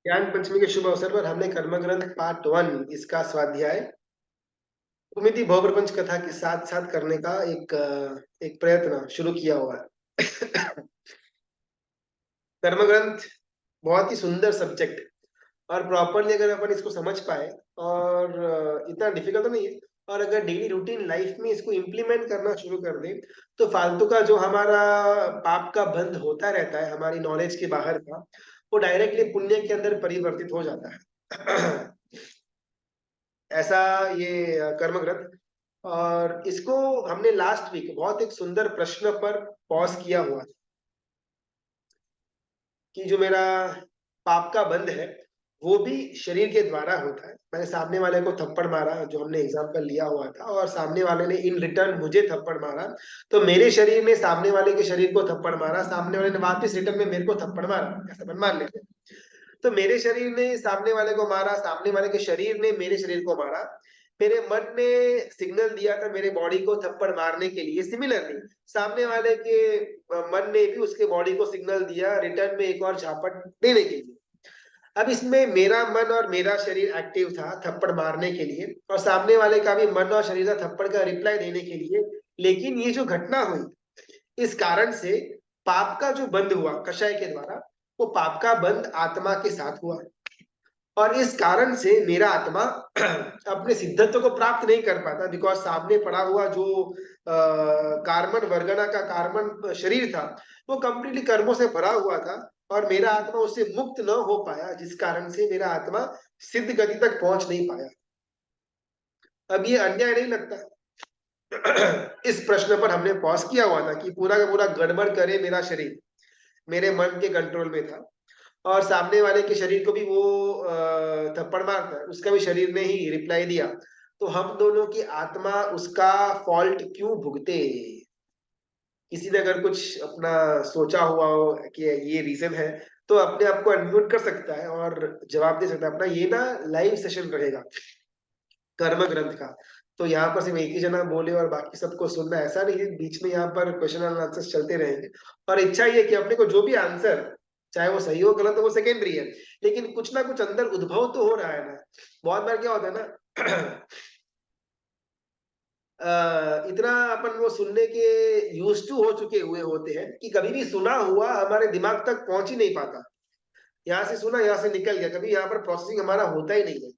ज्ञान पंचमी के शुभ अवसर पर हमने कर्म ग्रंथ पार्ट 1 इसका स्वाध्याय कुमिति भव प्रपंच कथा के साथ साथ करने का एक प्रयत्न शुरू किया हुआ है। कर्म ग्रंथ बहुत ही सुंदर सब्जेक्ट, और प्रॉपरली अगर अपन इसको समझ पाए, और इतना डिफिकल्ट तो नहीं है, और अगर डेली रूटीन लाइफ में इसको इम्प्लीमेंट करना शुरू कर दे तो फालतू का जो हमारा पाप का बंध होता रहता है हमारी नॉलेज के बाहर का, वो डायरेक्टली पुण्य के अंदर परिवर्तित हो जाता है। ऐसा ये कर्म ग्रंथ। और इसको हमने लास्ट वीक बहुत एक सुंदर प्रश्न पर पॉज किया हुआ था कि जो मेरा पाप का बंध है वो भी शरीर के द्वारा होता है। मैंने सामने वाले को थप्पड़ मारा, जो हमने एग्जाम्पल लिया हुआ था, और सामने वाले ने इन रिटर्न मुझे थप्पड़ मारा, तो मेरे शरीर ने सामने वाले के शरीर को थप्पड़ मारा, सामने वाले ने वापस रिटर्न में मेरे को थप्पड़ मारा, ऐसा अपन मान लेते हैं। तो मेरे शरीर ने सामने वाले को मारा, सामने वाले के शरीर ने मेरे शरीर को मारा, मेरे मन ने सिग्नल दिया था मेरे बॉडी को थप्पड़ मारने के लिए, सिमिलरली सामने वाले के मन ने भी उसके बॉडी को सिग्नल दिया रिटर्न में एक और झापट देने के लिए। अब इसमें मेरा मन और मेरा शरीर एक्टिव था थप्पड़ मारने के लिए, और सामने वाले का भी मन और शरीर था थप्पड़ का रिप्लाई देने के लिए। लेकिन ये जो घटना हुई, इस कारण से पाप का जो बंध हुआ कषाय के द्वारा, वो पाप का बंध आत्मा के साथ हुआ, और इस कारण से मेरा आत्मा अपने सिद्धत्व को प्राप्त नहीं कर पाता, बिकॉज सामने पड़ा हुआ जो कार्बन वर्गना का कार्बन शरीर था वो कंप्लीटली कर्मों से भरा हुआ था, और मेरा आत्मा उससे मुक्त न हो पाया, जिस कारण से मेरा आत्मा सिद्ध गति तक पहुंच नहीं पाया। अब ये अन्याय नहीं लगता? इस प्रश्न पर हमने पॉज किया हुआ था कि पूरा का पूरा गड़बड़ करे मेरा शरीर मेरे मन के कंट्रोल में था, और सामने वाले के शरीर को भी वो थप्पड़ मारता है, उसका भी शरीर ने ही रिप्लाई दिया, तो हम दोनों की आत्मा उसका फॉल्ट क्यों भुगते? किसी ने अगर कुछ अपना सोचा हुआ हो कि ये रीजन है, तो अपने आप को अनम्यूट कर सकता है और जवाब दे सकता है अपना। ये ना लाइव सेशन रहेगा कर्म ग्रंथ का, तो यहाँ पर सिर्फ एक ही जना बोले और बाकी सबको सुनना ऐसा नहीं है, बीच में यहाँ पर क्वेश्चन एंड आंसर्स चलते रहेंगे। और इच्छा ये कि अपने को जो भी आंसर, चाहे वो सही हो गलत हो, वो सेकेंडरी है, लेकिन कुछ ना कुछ अंदर उद्भव तो हो रहा है ना। बहुत बार क्या होता है ना, इतना अपन वो सुनने के यूज टू हो चुके हुए होते हैं कि कभी भी सुना हुआ हमारे दिमाग तक पहुंच ही नहीं पाता। यहाँ से सुना, यहाँ से निकल गया, कभी यहाँ पर प्रोसेसिंग हमारा होता ही नहीं है।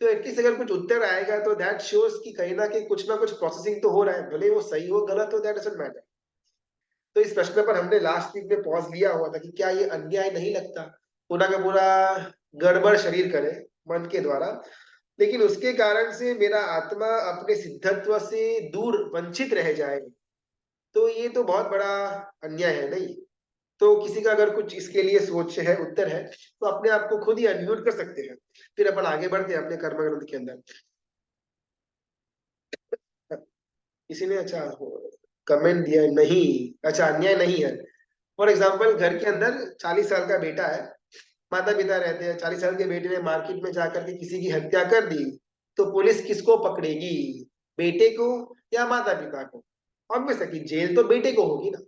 तो एटलीस्ट अगर कुछ उत्तर आएगा तो दैट शोज कि कहीं ना कहीं कुछ ना कुछ प्रोसेसिंग तो हो रहा है, भले वो सही हो गलत हो, दैट डजंट मैटर। तो इस प्रश्न पर हमने लास्ट वीक में पॉज लिया हुआ था कि क्या ये अन्याय नहीं लगता पूरा का पूरा गड़बड़ शरीर करे मन के द्वारा, लेकिन उसके कारण से मेरा आत्मा अपने सिद्धत्व से दूर वंचित रह जाए, तो ये तो बहुत बड़ा अन्याय है नहीं? तो किसी का अगर कुछ इसके लिए सोच है, उत्तर है, तो अपने आप को खुद ही अनम्यूट कर सकते हैं, फिर अपन आगे बढ़ते हैं अपने कर्म ग्रंथ के अंदर। किसी ने अच्छा कमेंट दिया है, नहीं, अच्छा अन्याय नहीं है। फॉर एग्जाम्पल घर के अंदर 40 साल का बेटा है, माता पिता रहते हैं, 40 साल के बेटे ने मार्केट में जाकर के किसी की हत्या कर दी, तो पुलिस किसको पकड़ेगी? बेटे को या माता पिता को? ऑब्वियस है कि जेल तो बेटे को होगी ना,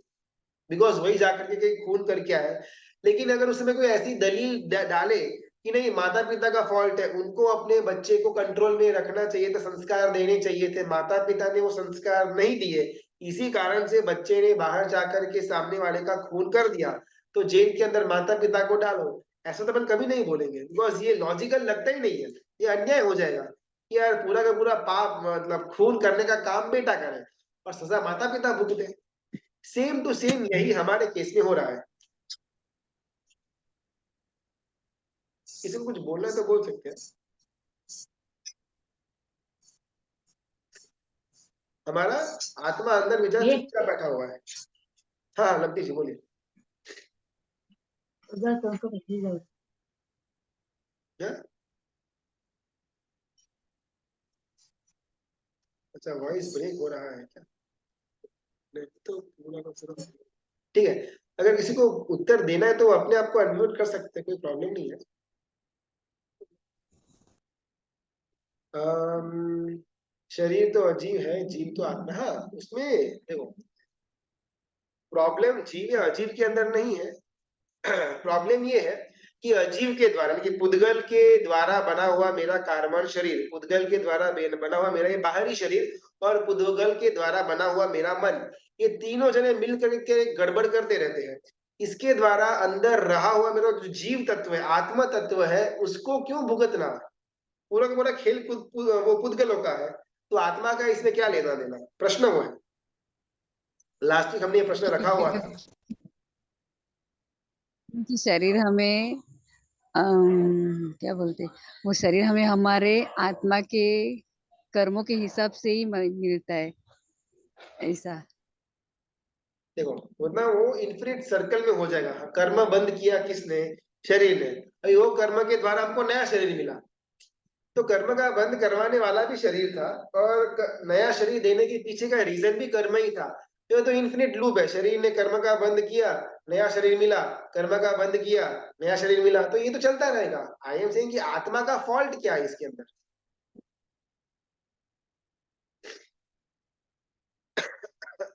बिकॉज वही जाकर के कहीं खून करके आया। लेकिन अगर उसमें कोई ऐसी दलील डाले कि नहीं माता पिता का फॉल्ट है, उनको अपने बच्चे को कंट्रोल में रखना चाहिए था, संस्कार देने चाहिए थे, माता पिता ने वो संस्कार नहीं दिए, इसी कारण से बच्चे ने बाहर जाकर के सामने वाले का खून कर दिया, तो जेल के अंदर माता पिता को डालो, ऐसा तो अपन कभी नहीं बोलेंगे, बिकॉज ये लॉजिकल लगता ही नहीं है। ये अन्याय हो जाएगा कि यार पूरा का पूरा पाप, मतलब खून करने का काम बेटा करे और सजा माता पिता भुगते। सेम टू सेम यही हमारे केस में हो रहा है। किसी को कुछ बोलना है तो बोल सकते हैं। हमारा आत्मा अंदर विचार ये चुपचाप बैठा हुआ है। हाँ लब्धि जी बोलिए। उधर तुमको किसी को क्या? अच्छा, वॉइस ब्रेक हो रहा है क्या? नहीं तो पूरा का पूरा ठीक है। अगर किसी को उत्तर देना है तो वो अपने आप को अनम्यूट कर सकते हैं, कोई प्रॉब्लम नहीं है। अम, शरीर तो अजीब है, जीव तो आत्मा, हाँ उसमें देखो, प्रॉब्लम जीव या अजीब के अंदर नहीं है। प्रॉब्लम ये है कि अजीव के द्वारा, कि पुद्गल के द्वारा बना हुआ मेरा कार्बन शरीर, पुद्गल के द्वारा बना हुआ मेरा ये बाहरी शरीर और पुद्गल के द्वारा बना हुआ मेरा मन, ये तीनों जने मिल करके गड़बड़ करते रहते हैं। इसके द्वारा अंदर रहा हुआ मेरा जो जीव तत्व है, आत्म तत्व है, उसको क्यों भुगतना? पूरा का पूरा खेल वो पुद्गलों का है, तो आत्मा का इसमें क्या लेना देना? प्रश्न वो है। लास्ट वीक हमने ये प्रश्न रखा हुआ था। कि शरीर हमें क्या बोलते, वो शरीर हमें हमारे आत्मा के कर्मों के हिसाब से ही मिलता है, ऐसा। देखो वरना वो इन्फिनिट सर्कल में हो जाएगा। कर्म बंद किया किसने? शरीर ने। अभी वो कर्म के द्वारा हमको नया शरीर मिला, तो कर्म का बंद करवाने वाला भी शरीर था और नया शरीर देने के पीछे का रीजन भी कर्म ही था। तो इन्फिनिट लूप है, शरीर ने कर्म का बंद किया, नया शरीर मिला, कर्म का बंद किया, नया शरीर मिला, तो ये तो चलता रहेगा। आई एम सेइंग कि आत्मा का फॉल्ट क्या है इसके अंदर?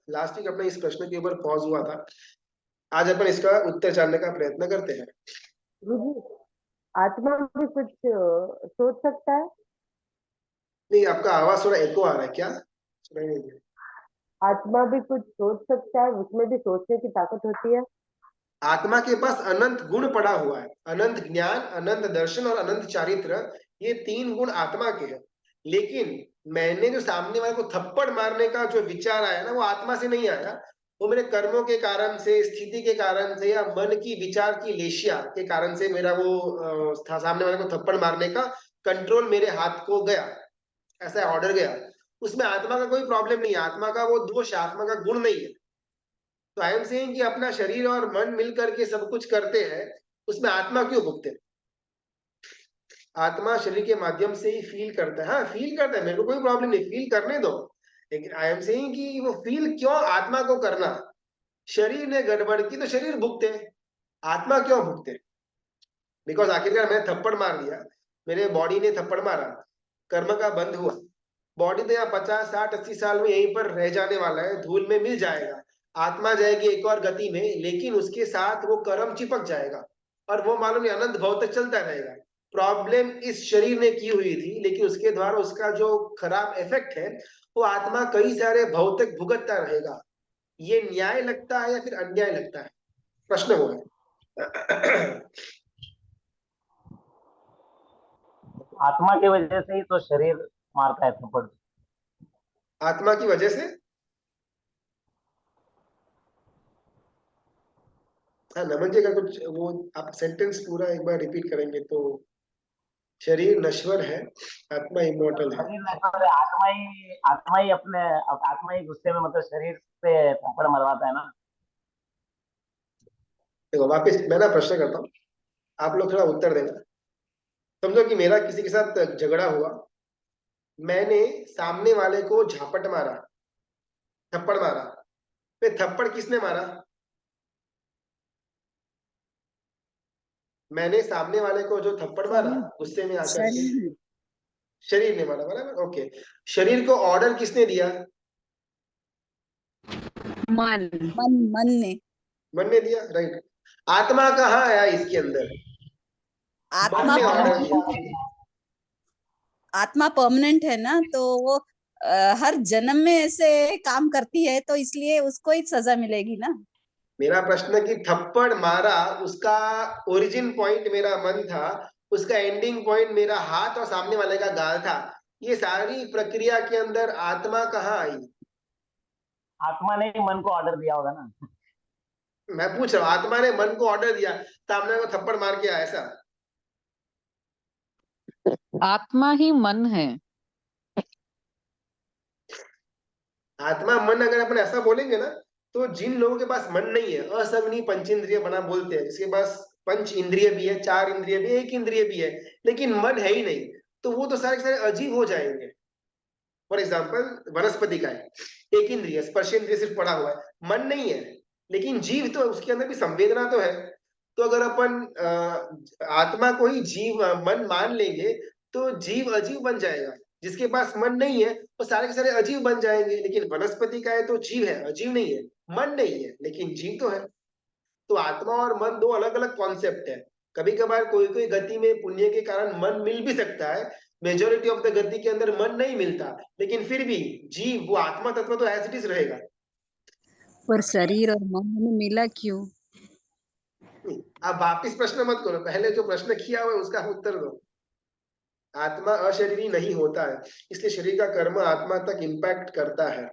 लास्ट वीक अपने इस प्रश्न के ऊपर पॉज हुआ था, आज अपन इसका उत्तर जानने का प्रयत्न करते हैं। गुरुजी, आत्मा भी कुछ सोच सकता है? नहीं, आपका आवाज थोड़ा एको आ रहा है, क्या सुनाई नहीं दिया। आत्मा भी कुछ सोच सकता है, उसमें भी सोचने की ताकत होती है? आत्मा के पास अनंत गुण पड़ा हुआ है, अनंत ज्ञान, अनंत दर्शन और अनंत चारित्र, ये तीन गुण आत्मा के हैं। लेकिन मैंने जो सामने वाले को थप्पड़ मारने का जो विचार आया ना, वो आत्मा से नहीं आया, वो मेरे कर्मों के कारण से, स्थिति के कारण से, या मन की विचार की लेशिया के कारण से मेरा वो था, सामने वाले को थप्पड़ मारने का कंट्रोल मेरे हाथ को गया, ऐसा ऑर्डर गया। उसमें आत्मा का कोई प्रॉब्लम नहीं है, आत्मा का वो दोष है, आत्मा का गुण नहीं है। तो आई एम सेइंग कि अपना शरीर और मन मिल करके सब कुछ करते हैं, उसमें आत्मा क्यों भुगते? आत्मा शरीर के माध्यम से ही फील करता है। हाँ, फील करता है, मेरे को कोई प्रॉब्लम नहीं, फील करने दो। लेकिन आई एम सेइंग कि वो फील क्यों आत्मा को करना? शरीर ने गड़बड़ की तो शरीर भुगते, आत्मा क्यों भुगते? बिकॉज आखिरकार मैंने थप्पड़ मार दिया, मेरे बॉडी ने थप्पड़ मारा, कर्म का बंद हुआ। बॉडी तो यहाँ 50 60 80 साल में यहीं पर रह जाने वाला है, धूल में मिल जाएगा। आत्मा जाएगी एक और गति में, लेकिन उसके साथ वो कर्म चिपक जाएगा और वो मालूम नहीं अनंत भव तक चलता रहेगा। प्रॉब्लम इस शरीर ने की हुई थी, लेकिन उसके द्वारा उसका जो खराब इफेक्ट है वो आत्मा कई सारे भव तक भुगतता रहेगा। ये न्याय लगता है या फिर अन्याय लगता है? प्रश्न वो है। आत्मा की वजह से ही तो शरीर मारता है थप्पड़। आत्मा की वजह से? हाँ, नमन जी का कुछ वो, आप सेंटेंस पूरा एक बार रिपीट करेंगे तो। शरीर नश्वर है, आत्मा इमोर्टल है। शरीर नश्वर है, आत्मा ही गुस्से में मतलब शरीर पे थप्पड़ मरवाता है ना। देखो वापस मैं ना प्रश्न करता हूँ, आप लोग थोड़ा उत्तर देना। समझो कि मेरा किसी के साथ झगड़ा हुआ, मैंने सामने वाले को झापट मारा, थप्पड़ मारा। फिर थप्पड़ किसने मारा? मैंने सामने वाले को जो थप्पड़ मारा शरीर, गुस्से में आकर के, शरीर, शरीर ने मारा, बराबर, ओके। शरीर को ऑर्डर किसने दिया? मन, मन ने। मन ने दिया, राइट। आत्मा कहाँ आया इसके अंदर? मन आत्मा ने ऑर्डर दिया। परमानेंट, आत्मा परमानेंट है ना, तो वो हर जन्म में ऐसे काम करती है, तो इसलिए उसको ही सजा मिलेगी ना। मेरा प्रश्न कि थप्पड़ मारा, उसका ओरिजिन पॉइंट मेरा मन था, उसका एंडिंग पॉइंट मेरा हाथ और सामने वाले का गाल था। ये सारी प्रक्रिया के अंदर आत्मा कहाँ आई? आत्मा ने ही मन को ऑर्डर दिया होगा ना। मैं पूछ रहा हूँ, आत्मा ने मन को ऑर्डर दिया, सामने को थप्पड़ मार के आया, ऐसा? आत्मा ही मन है। आत्मा मन अगर अपन ऐसा बोलेंगे ना, तो जिन लोगों के पास मन नहीं है, असंगनी पंचेंद्रिय बना बोलते हैं, जिसके पास पंच इंद्रिय भी है, चार इंद्रिय भी, एक इंद्रिय भी है, लेकिन मन है ही नहीं, तो वो तो सारे के सारे अजीब हो जाएंगे। फॉर एग्जाम्पल वनस्पति का है, एक इंद्रिय स्पर्शेंद्रिय सिर्फ पड़ा हुआ है, मन नहीं है, लेकिन जीव तो उसके अंदर भी संवेदना तो है। तो अगर अपन आत्मा को ही जीव मन मान लेंगे, तो जीव अजीव बन जाएगा। जिसके पास मन नहीं है वो सारे के सारे अजीव बन जाएंगे। लेकिन वनस्पति का है तो जीव है, अजीव नहीं है। मन नहीं है लेकिन जीव तो है। तो आत्मा और मन दो अलग अलग कॉन्सेप्ट है। कभी कभार कोई कोई गति में पुण्य के कारण मन मिल भी सकता है, मेजोरिटी ऑफ द गति के अंदर मन नहीं मिलता, लेकिन फिर भी जीव वो आत्मा तत्व तो एज इट इज रहेगा। पर शरीर और मन हमें मिला क्यों? आप वापिस प्रश्न मत करो, पहले जो प्रश्न किया हुआ है उसका उत्तर दो। आत्मा अशरीरी नहीं होता है, इसलिए शरीर का कर्म आत्मा तक इम्पैक्ट करता है।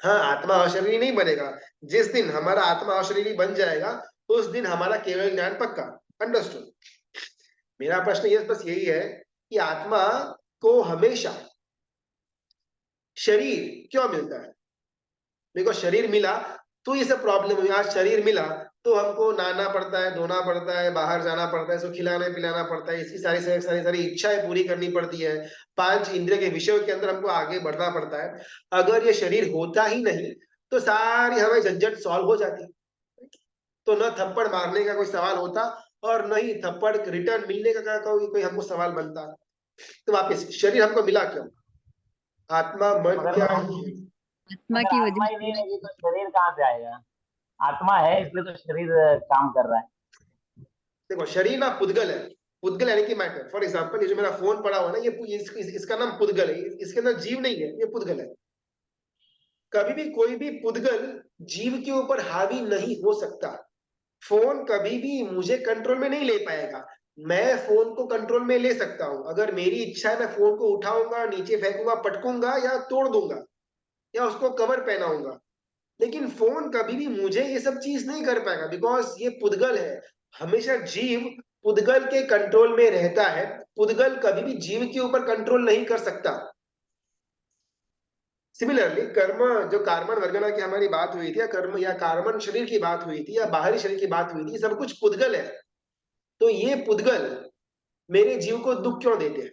हाँ, आत्मा अशरीरी नहीं बनेगा। जिस दिन हमारा आत्मा अशरीरी बन जाएगा उस दिन हमारा केवल ज्ञान पक्का। अंडरस्टूड। मेरा प्रश्न ये बस यही है कि आत्मा को हमेशा शरीर क्यों मिलता है? देखो, शरीर मिला तो ये सब प्रॉब्लम हुई। आज शरीर मिला तो हमको नहाना पड़ता है, धोना पड़ता है, बाहर जाना पड़ता है, इसको खिलाना पिलाना पड़ता है, इसकी सारी सारी सारी सारी इच्छाएं पूरी करनी पड़ती है, 5 इंद्रिय के विषयों के अंदर हमको आगे बढ़ना पड़ता है। अगर ये शरीर होता ही नहीं तो सारी हमें झंझट सॉल्व हो जाती, तो न थप्पड़ मारने का कोई सवाल होता और न ही थप्पड़ रिटर्न मिलने का कोई हमको सवाल बनता। तो वापिस, शरीर हमको मिला क्यों? आत्मा मन मगर क्या मैम, ही है? आत्मा अगर की आत्मा वजह ही नहीं से रहेगी तो शरीर कहाँ से आएगा? आत्मा है इसलिए तो शरीर काम कर रहा है। देखो, शरीर ना पुद्गल है। पुद्गल यानी कि मैटर। फॉर एग्जांपल, ये जो मेरा फोन पड़ा हुआ ना, ये इसका नाम पुद्गल है, इसके अंदर जीव नहीं है, ये पुद्गल है। कभी भी कोई भी पुद्गल जीव के ऊपर हावी नहीं हो सकता। फोन कभी भी मुझे कंट्रोल में नहीं ले पाएगा। मैं फोन को कंट्रोल में ले सकता हूं, अगर मेरी इच्छा है मैं फोन को उठाऊंगा, नीचे फेंकूंगा, पटकूंगा या तोड़ दूंगा या उसको कवर पहनाऊंगा। लेकिन फोन कभी भी मुझे ये सब चीज नहीं कर पाएगा, बिकॉज ये पुद्गल है। हमेशा जीव पुद्गल के कंट्रोल में रहता है। पुद्गल कभी भी जीव के ऊपर कंट्रोल नहीं कर सकता। सिमिलरली कर्म, जो कार्बन वर्गना की हमारी बात हुई थी, या कर्म या कार्बन शरीर की बात हुई थी, या बाहरी शरीर की बात हुई थी, सब कुछ पुद्गल है। तो ये पुद्गल मेरे जीव को दुख क्यों देते हैं?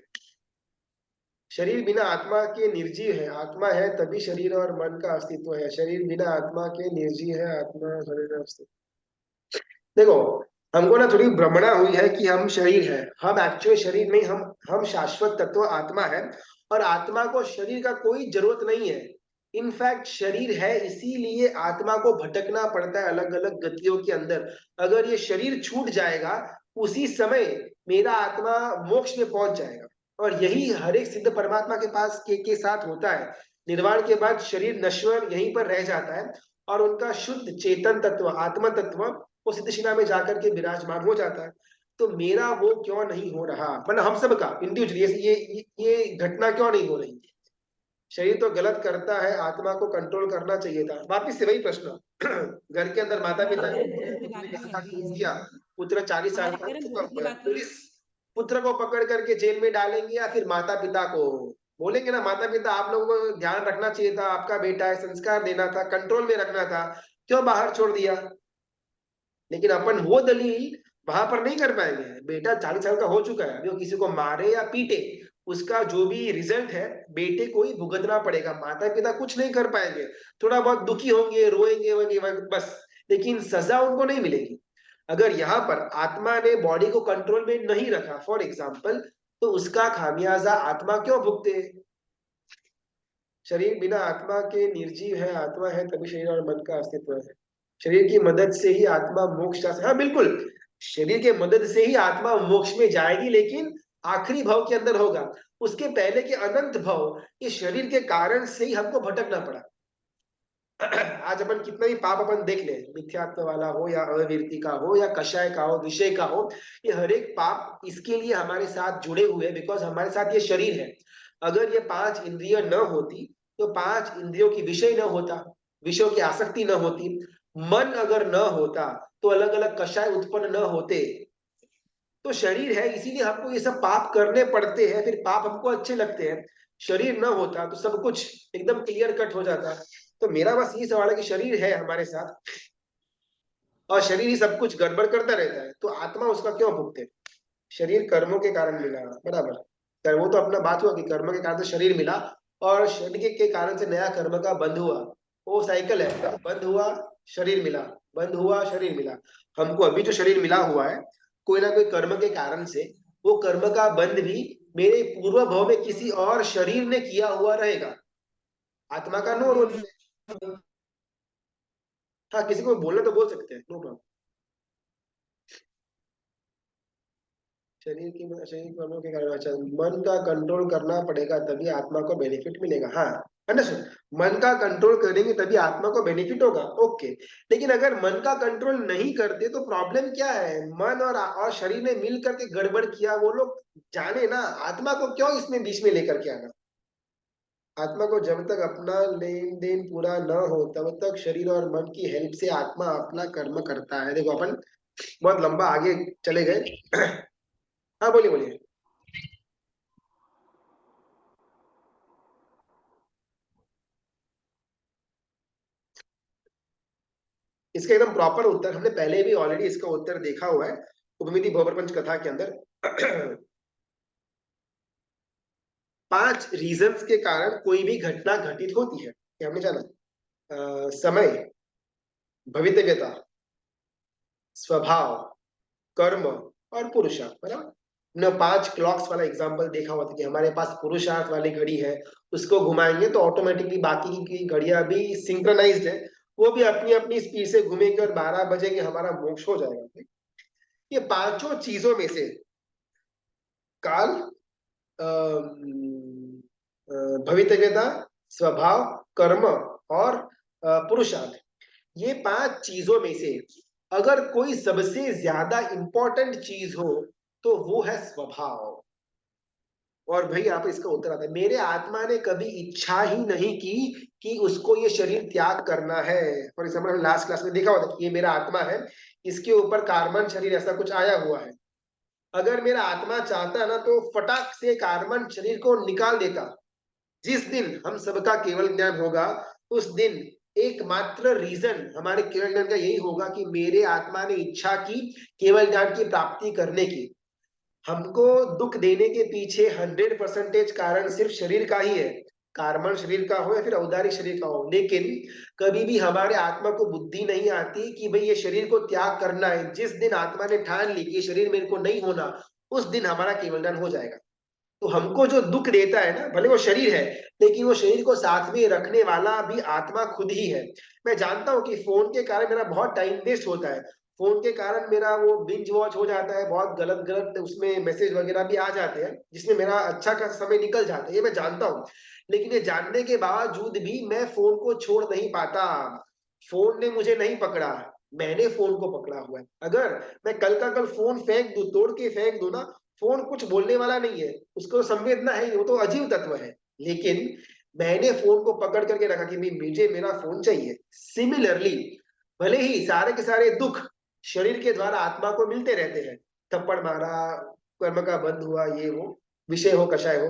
शरीर बिना आत्मा के निर्जीव है, आत्मा है तभी शरीर और मन का अस्तित्व है। शरीर बिना आत्मा के निर्जीव है, आत्मा शरीर का अस्तित्व। देखो, हमको ना थोड़ी भ्रमणा हुई है कि हम शरीर है। हम एक्चुअली शरीर नहीं, हम शाश्वत तत्व आत्मा है। और आत्मा को शरीर का कोई जरूरत नहीं है। इनफैक्ट शरीर है इसीलिए आत्मा को भटकना पड़ता है अलग अलग गतियों के अंदर। अगर ये शरीर छूट जाएगा उसी समय मेरा आत्मा मोक्ष में पहुंच जाएगा। और यही हर एक सिद्ध परमात्मा के पास के साथ होता है। निर्वाण के बाद शरीर नश्वर यहीं पर रह जाता है और उनका शुद्ध चेतन तत्व, आत्म तत्व, वो सिद्धशिला में जाकर के विराजमान हो जाता है। तो मेरा वो क्यों नहीं हो रहा? मतलब हम सब का इंडिविजुअली ये घटना क्यों नहीं हो रही? शरीर तो गलत करता है, आत्मा को कंट्रोल करना चाहिए था। वापिस से वही प्रश्न। घर के अंदर माता पिता ने किया, पुत्र 40 साल का पुलिस पुत्र को पकड़ करके जेल में डालेंगे, या फिर माता पिता को बोलेंगे ना, माता पिता आप लोगों को ध्यान रखना चाहिए था, आपका बेटा है, संस्कार देना था, कंट्रोल में रखना था, क्यों बाहर छोड़ दिया? लेकिन अपन वो दलील वहां पर नहीं कर पाएंगे। बेटा 40 साल का हो चुका है, अभी वो किसी को मारे या पीटे, उसका जो भी रिजल्ट है बेटे को ही भुगतना पड़ेगा। माता पिता कुछ नहीं कर पाएंगे, थोड़ा बहुत दुखी होंगे, रोएंगे बस, लेकिन सजा उनको नहीं मिलेगी। अगर यहाँ पर आत्मा ने बॉडी को कंट्रोल में नहीं रखा फॉर एग्जाम्पल, तो उसका खामियाजा आत्मा क्यों भुगते? शरीर बिना आत्मा के निर्जीव है, आत्मा है तभी शरीर और मन का अस्तित्व है। शरीर की मदद से ही आत्मा मोक्ष जा सकती। हाँ बिल्कुल, शरीर के मदद से ही आत्मा मोक्ष में जाएगी, लेकिन आखिरी भव के अंदर होगा। उसके पहले के अनंत भव इस शरीर के कारण से ही हमको भटकना पड़ा। आज अपन कितना ही पाप अपन देख ले, मिथ्यात्व वाला हो या अविरति का हो या कषाय का हो, विषय का हो, ये हर एक पाप इसके लिए हमारे साथ जुड़े हुए हैं, बिकॉज हमारे साथ ये शरीर है। अगर ये 5 इंद्रिय न होती तो 5 इंद्रियों की विषय न होता, विषयों की आसक्ति न होती, मन अगर न होता तो अलग अलग कषाय उत्पन्न न होते। तो शरीर है इसीलिए हमको ये सब पाप करने पड़ते हैं, फिर पाप हमको अच्छे लगते हैं। शरीर न होता तो सब कुछ एकदम क्लियर कट हो जाता। तो मेरा बस ये सवाल है कि शरीर है हमारे साथ और शरीर ही सब कुछ गड़बड़ करता रहता है, तो आत्मा उसका क्यों भुगते? शरीर कर्मों के कारण मिला, बराबर। कर वो तो अपना बात हुआ कि कर्म के कारण से शरीर मिला और शरीर के कारण से नया कर्म का बंध हुआ। वो साइकिल है, बंद हुआ शरीर मिला, बंद हुआ शरीर मिला। हमको अभी जो शरीर मिला हुआ है कोई ना कोई कर्म के कारण से, वो कर्म का बंध भी मेरे पूर्व भव में किसी और शरीर ने किया हुआ रहेगा। आत्मा का नो रोल। हाँ, किसी को बोलना तो बोल सकते हैं, नो प्रॉब्लम। शरीर कर्मों के कारण, अच्छा, मन का कंट्रोल करना पड़ेगा तभी आत्मा को बेनिफिट मिलेगा। हाँ, अंडरस्टूड। मन का कंट्रोल करेंगे तभी आत्मा को बेनिफिट होगा, ओके। लेकिन अगर मन का कंट्रोल नहीं करते तो प्रॉब्लम क्या है? मन और शरीर ने मिल करके गड़बड़ किया, वो लोग जाने ना, आत्मा को क्यों इसमें बीच में लेकर के आना? आत्मा को जब तक अपना लेन देन पूरा न हो तब तक शरीर और मन की हेल्प से आत्मा अपना कर्म करता है। देखो अपन बहुत लंबा आगे चले गए। हाँ, बोलिए बोलिए। इसका एकदम प्रॉपर उत्तर हमने पहले भी ऑलरेडी इसका उत्तर देखा हुआ है उपमिति भवप्रपंच कथा के अंदर। 5 रीजंस के कारण कोई भी घटना घटित होती है, ये हमने जाना। समय, भवितव्यता, स्वभाव, कर्म और पुरुषार्थ, बराबर। हमने 5 क्लॉक्स वाला एग्जांपल देखा हुआ था कि हमारे पास पुरुषार्थ वाली घड़ी है, उसको घुमाएंगे तो ऑटोमेटिकली बाकी की घड़ियां भी सिंक्रोनाइज्ड है, वो भी अपनी अपनी स्पीड से घूमेकर 12 बजे के हमारा मोक्ष हो जाएगा। ये पांचों चीजों में से काल, भवितव्यता, स्वभाव, कर्म और पुरुषार्थ, ये 5 चीजों में से अगर कोई सबसे ज्यादा इंपॉर्टेंट चीज हो तो वो है स्वभाव। और भाई यहाँ पे इसका उत्तर आता है, मेरे आत्मा ने कभी इच्छा ही नहीं की कि उसको ये शरीर त्याग करना है। फॉर एग्जाम्पल हमने लास्ट क्लास में देखा होता कि ये मेरा आत्मा है, इसके ऊपर कार्बन शरीर ऐसा कुछ आया हुआ है। अगर मेरा आत्मा चाहता ना तो फटाक से कार्बन शरीर को निकाल देता। जिस दिन हम सबका केवल ज्ञान होगा उस दिन एकमात्र रीजन हमारे केवल ज्ञान का यही होगा कि मेरे आत्मा ने इच्छा की केवल ज्ञान की प्राप्ति करने की। हमको दुख देने के पीछे 100% कारण सिर्फ शरीर का ही है, कार्बन शरीर का हो या फिर औदारिक शरीर का हो। लेकिन कभी भी हमारे आत्मा को बुद्धि नहीं आती कि भाई ये शरीर को त्याग करना है। जिस दिन आत्मा ने ठान ली कि ये शरीर मेरे को नहीं होना, उस दिन हमारा केवल ज्ञान हो जाएगा। तो हमको जो दुख देता है ना, भले वो शरीर है, लेकिन वो शरीर को साथ में रखने वाला भी आत्मा खुद ही है। मैं जानता हूँ कि फोन के कारण मेरा बहुत टाइम वेस्ट होता है, फोन के कारण मेरा वो बिंज वॉच हो जाता है, बहुत गलत गलत उसमें मैसेज वगैरह भी आ जाते हैं जिसमें मेरा अच्छा खासा समय निकल जाता है, ये मैं जानता हूँ। लेकिन ये जानने के बावजूद भी मैं फोन को छोड़ नहीं पाता। फोन ने मुझे नहीं पकड़ा, मैंने फोन को पकड़ा हुआ है। अगर मैं कल का कल फोन फेंक दूं, तोड़ के फेंक दूं ना, फोन कुछ बोलने वाला नहीं है, उसको संवेदना है, वो तो अजीब तत्व है। लेकिन मैंने फोन को पकड़ करके रखा कि मुझे मेरा फोन चाहिए। सिमिलरली भले ही सारे के सारे दुख शरीर के द्वारा आत्मा को मिलते रहते हैं, थप्पड़ मारा, कर्म का बंध हुआ, ये वो विषय हो कषाय हो,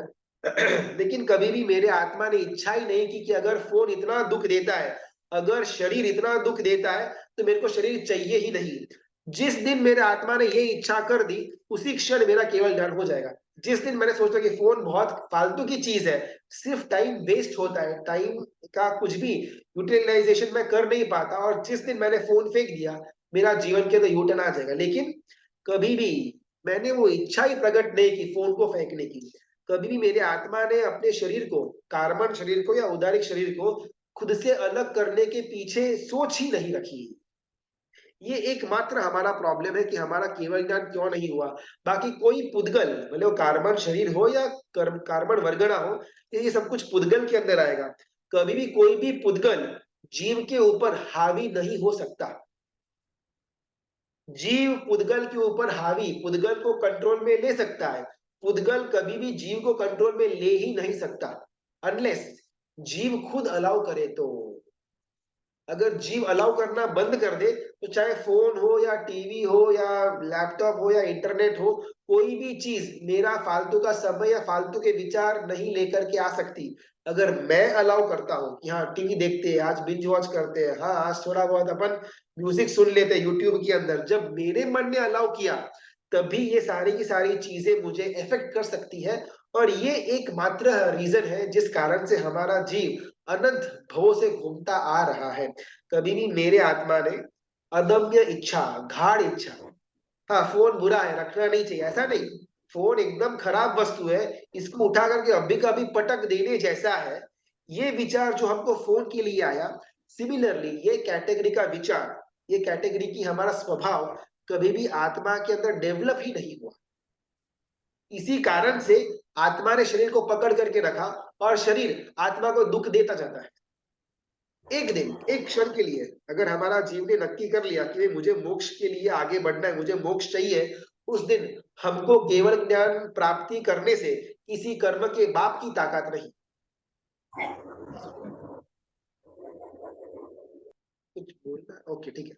लेकिन कभी भी मेरे आत्मा ने इच्छा ही नहीं की कि अगर फोन इतना दुख देता है, अगर शरीर इतना दुख देता है तो मेरे को शरीर चाहिए ही नहीं। जिस दिन मेरे आत्मा ने ये इच्छा कर दी उसी क्षण मेरा केवल ज्ञान हो जाएगा। जिस दिन मैंने सोचा कि फोन बहुत फालतू की चीज है, सिर्फ टाइम वेस्ट होता है, टाइम का कुछ भी यूटिलाइजेशन मैं कर नहीं पाता, और जिस दिन मैंने फोन फेंक दिया मेरा जीवन के अंदर यूटर्न आ जाएगा। लेकिन कभी भी मैंने वो इच्छा ही प्रकट नहीं की फोन को फेंकने की। कभी भी मेरे आत्मा ने अपने शरीर को, कार्बन शरीर को या उदारिक शरीर को खुद से अलग करने के पीछे सोच ही नहीं रखी। ये एकमात्र हमारा प्रॉब्लम है कि हमारा केवल ज्ञान क्यों नहीं हुआ। बाकी कोई पुद्गल, भले वो कार्बन शरीर हो या कार्बन वर्गना हो, ये सब कुछ पुद्गल के अंदर आएगा। कभी भी कोई भी पुद्गल जीव के ऊपर हावी नहीं हो सकता। जीव पुद्गल के ऊपर हावी, पुद्गल को कंट्रोल में ले सकता है, पुद्गल कभी भी जीव को कंट्रोल में ले ही नहीं सकता अनलेस जीव खुद अलाउ करे। तो अगर जीव अलाउ करना बंद कर दे तो चाहे फोन हो या टीवी हो या लैपटॉप हो या इंटरनेट हो, कोई भी चीज मेरा फालतू का समय या फालतू के विचार नहीं लेकर के आ सकती। अगर मैं अलाउ करता हूँ कि हाँ टीवी देखते हैं, आज बिंज वॉच करते हैं, हाँ आज थोड़ा बहुत अपन म्यूजिक सुन लेते हैं यूट्यूब के अंदर, जब मेरे मन ने अलाउ किया तभी ये सारी की सारी चीजें मुझे इफेक्ट कर सकती है। और ये एकमात्र रीजन है जिस कारण से हमारा जीव अनंत भवों से घूमता आ रहा है। कभी भी मेरे आत्मा ने अदम्य इच्छा, गाढ़ इच्छा, हाँ फोन बुरा है रखना नहीं चाहिए ऐसा नहीं, फोन एकदम खराब वस्तु है, इसको उठा करके अभी का अभी पटक देने जैसा है, ये विचार जो हमको फोन के लिए आया। सिमिलरली ये कैटेगरी का विचार, ये कैटेगरी की हमारा स्वभाव कभी भी आत्मा के अंदर डेवलप ही नहीं हुआ। इसी कारण से आत्मा ने शरीर को पकड़ करके रखा और शरीर आत्मा को दुख देता जाता है। एक दिन, एक क्षण के लिए अगर हमारा जीव ने नक्की कर लिया कि मुझे मोक्ष के लिए आगे बढ़ना है, मुझे मोक्ष चाहिए, उस दिन हमको केवल ज्ञान प्राप्ति करने से किसी कर्म के बाप की ताकत नहीं। कुछ बोलना? ओके, ठीक है।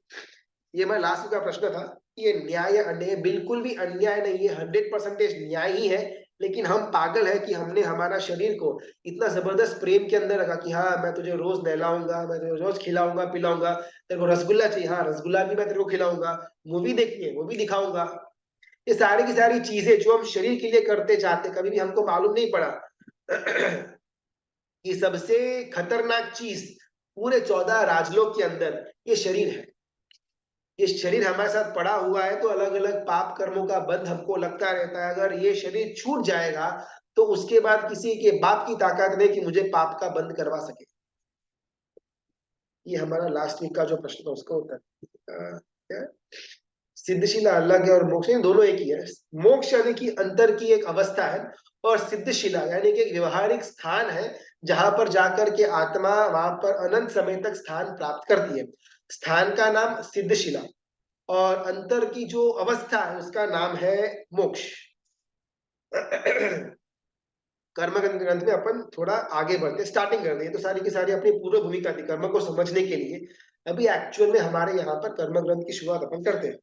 ये मैं लास्ट का प्रश्न था। ये न्याय अन्याय बिल्कुल भी अन्याय नहीं है, 100% न्याय ही है। लेकिन हम पागल है कि हमने हमारा शरीर को इतना जबरदस्त प्रेम के अंदर रखा कि हाँ मैं तुझे रोज नहलाऊंगा, मैं तुझे रोज खिलाऊंगा पिलाऊंगा, तेरे को रसगुल्ला चाहिए, हाँ रसगुल्ला भी मैं तेरे को खिलाऊंगा, मूवी देखनी है वो भी दिखाऊंगा। ये सारी की सारी चीजें जो हम शरीर के लिए करते जाते, कभी भी हमको मालूम नहीं पड़ा कि सबसे खतरनाक चीज पूरे 14 राजलोक के अंदर ये शरीर है। ये शरीर हमारे साथ पड़ा हुआ है तो अलग अलग पाप कर्मों का बंध हमको लगता रहता है। अगर ये शरीर छूट जाएगा तो उसके बाद किसी के बाप की ताकत नहीं कि मुझे पाप का बंद करवा सके। ये हमारा लास्ट वीक का जो प्रश्न था उसका उत्तर। सिद्धशिला अलग है और मोक्ष दोनों एक ही है। मोक्ष यानी कि अंतर की एक अवस्था है और सिद्धशिला यानी कि एक व्यवहारिक स्थान है जहां पर जाकर के आत्मा वहां पर अनंत समय तक स्थान प्राप्त करती है। स्थान का नाम सिद्धशिला और अंतर की जो अवस्था है उसका नाम है मोक्ष। कर्म ग्रंथ में अपन थोड़ा आगे बढ़ते, स्टार्टिंग करते हैं तो सारी की सारी अपनी पूर्व भूमिका थी कर्म को समझने के लिए। अभी एक्चुअल में हमारे यहाँ पर कर्म ग्रंथ की शुरुआत अपन करते हैं।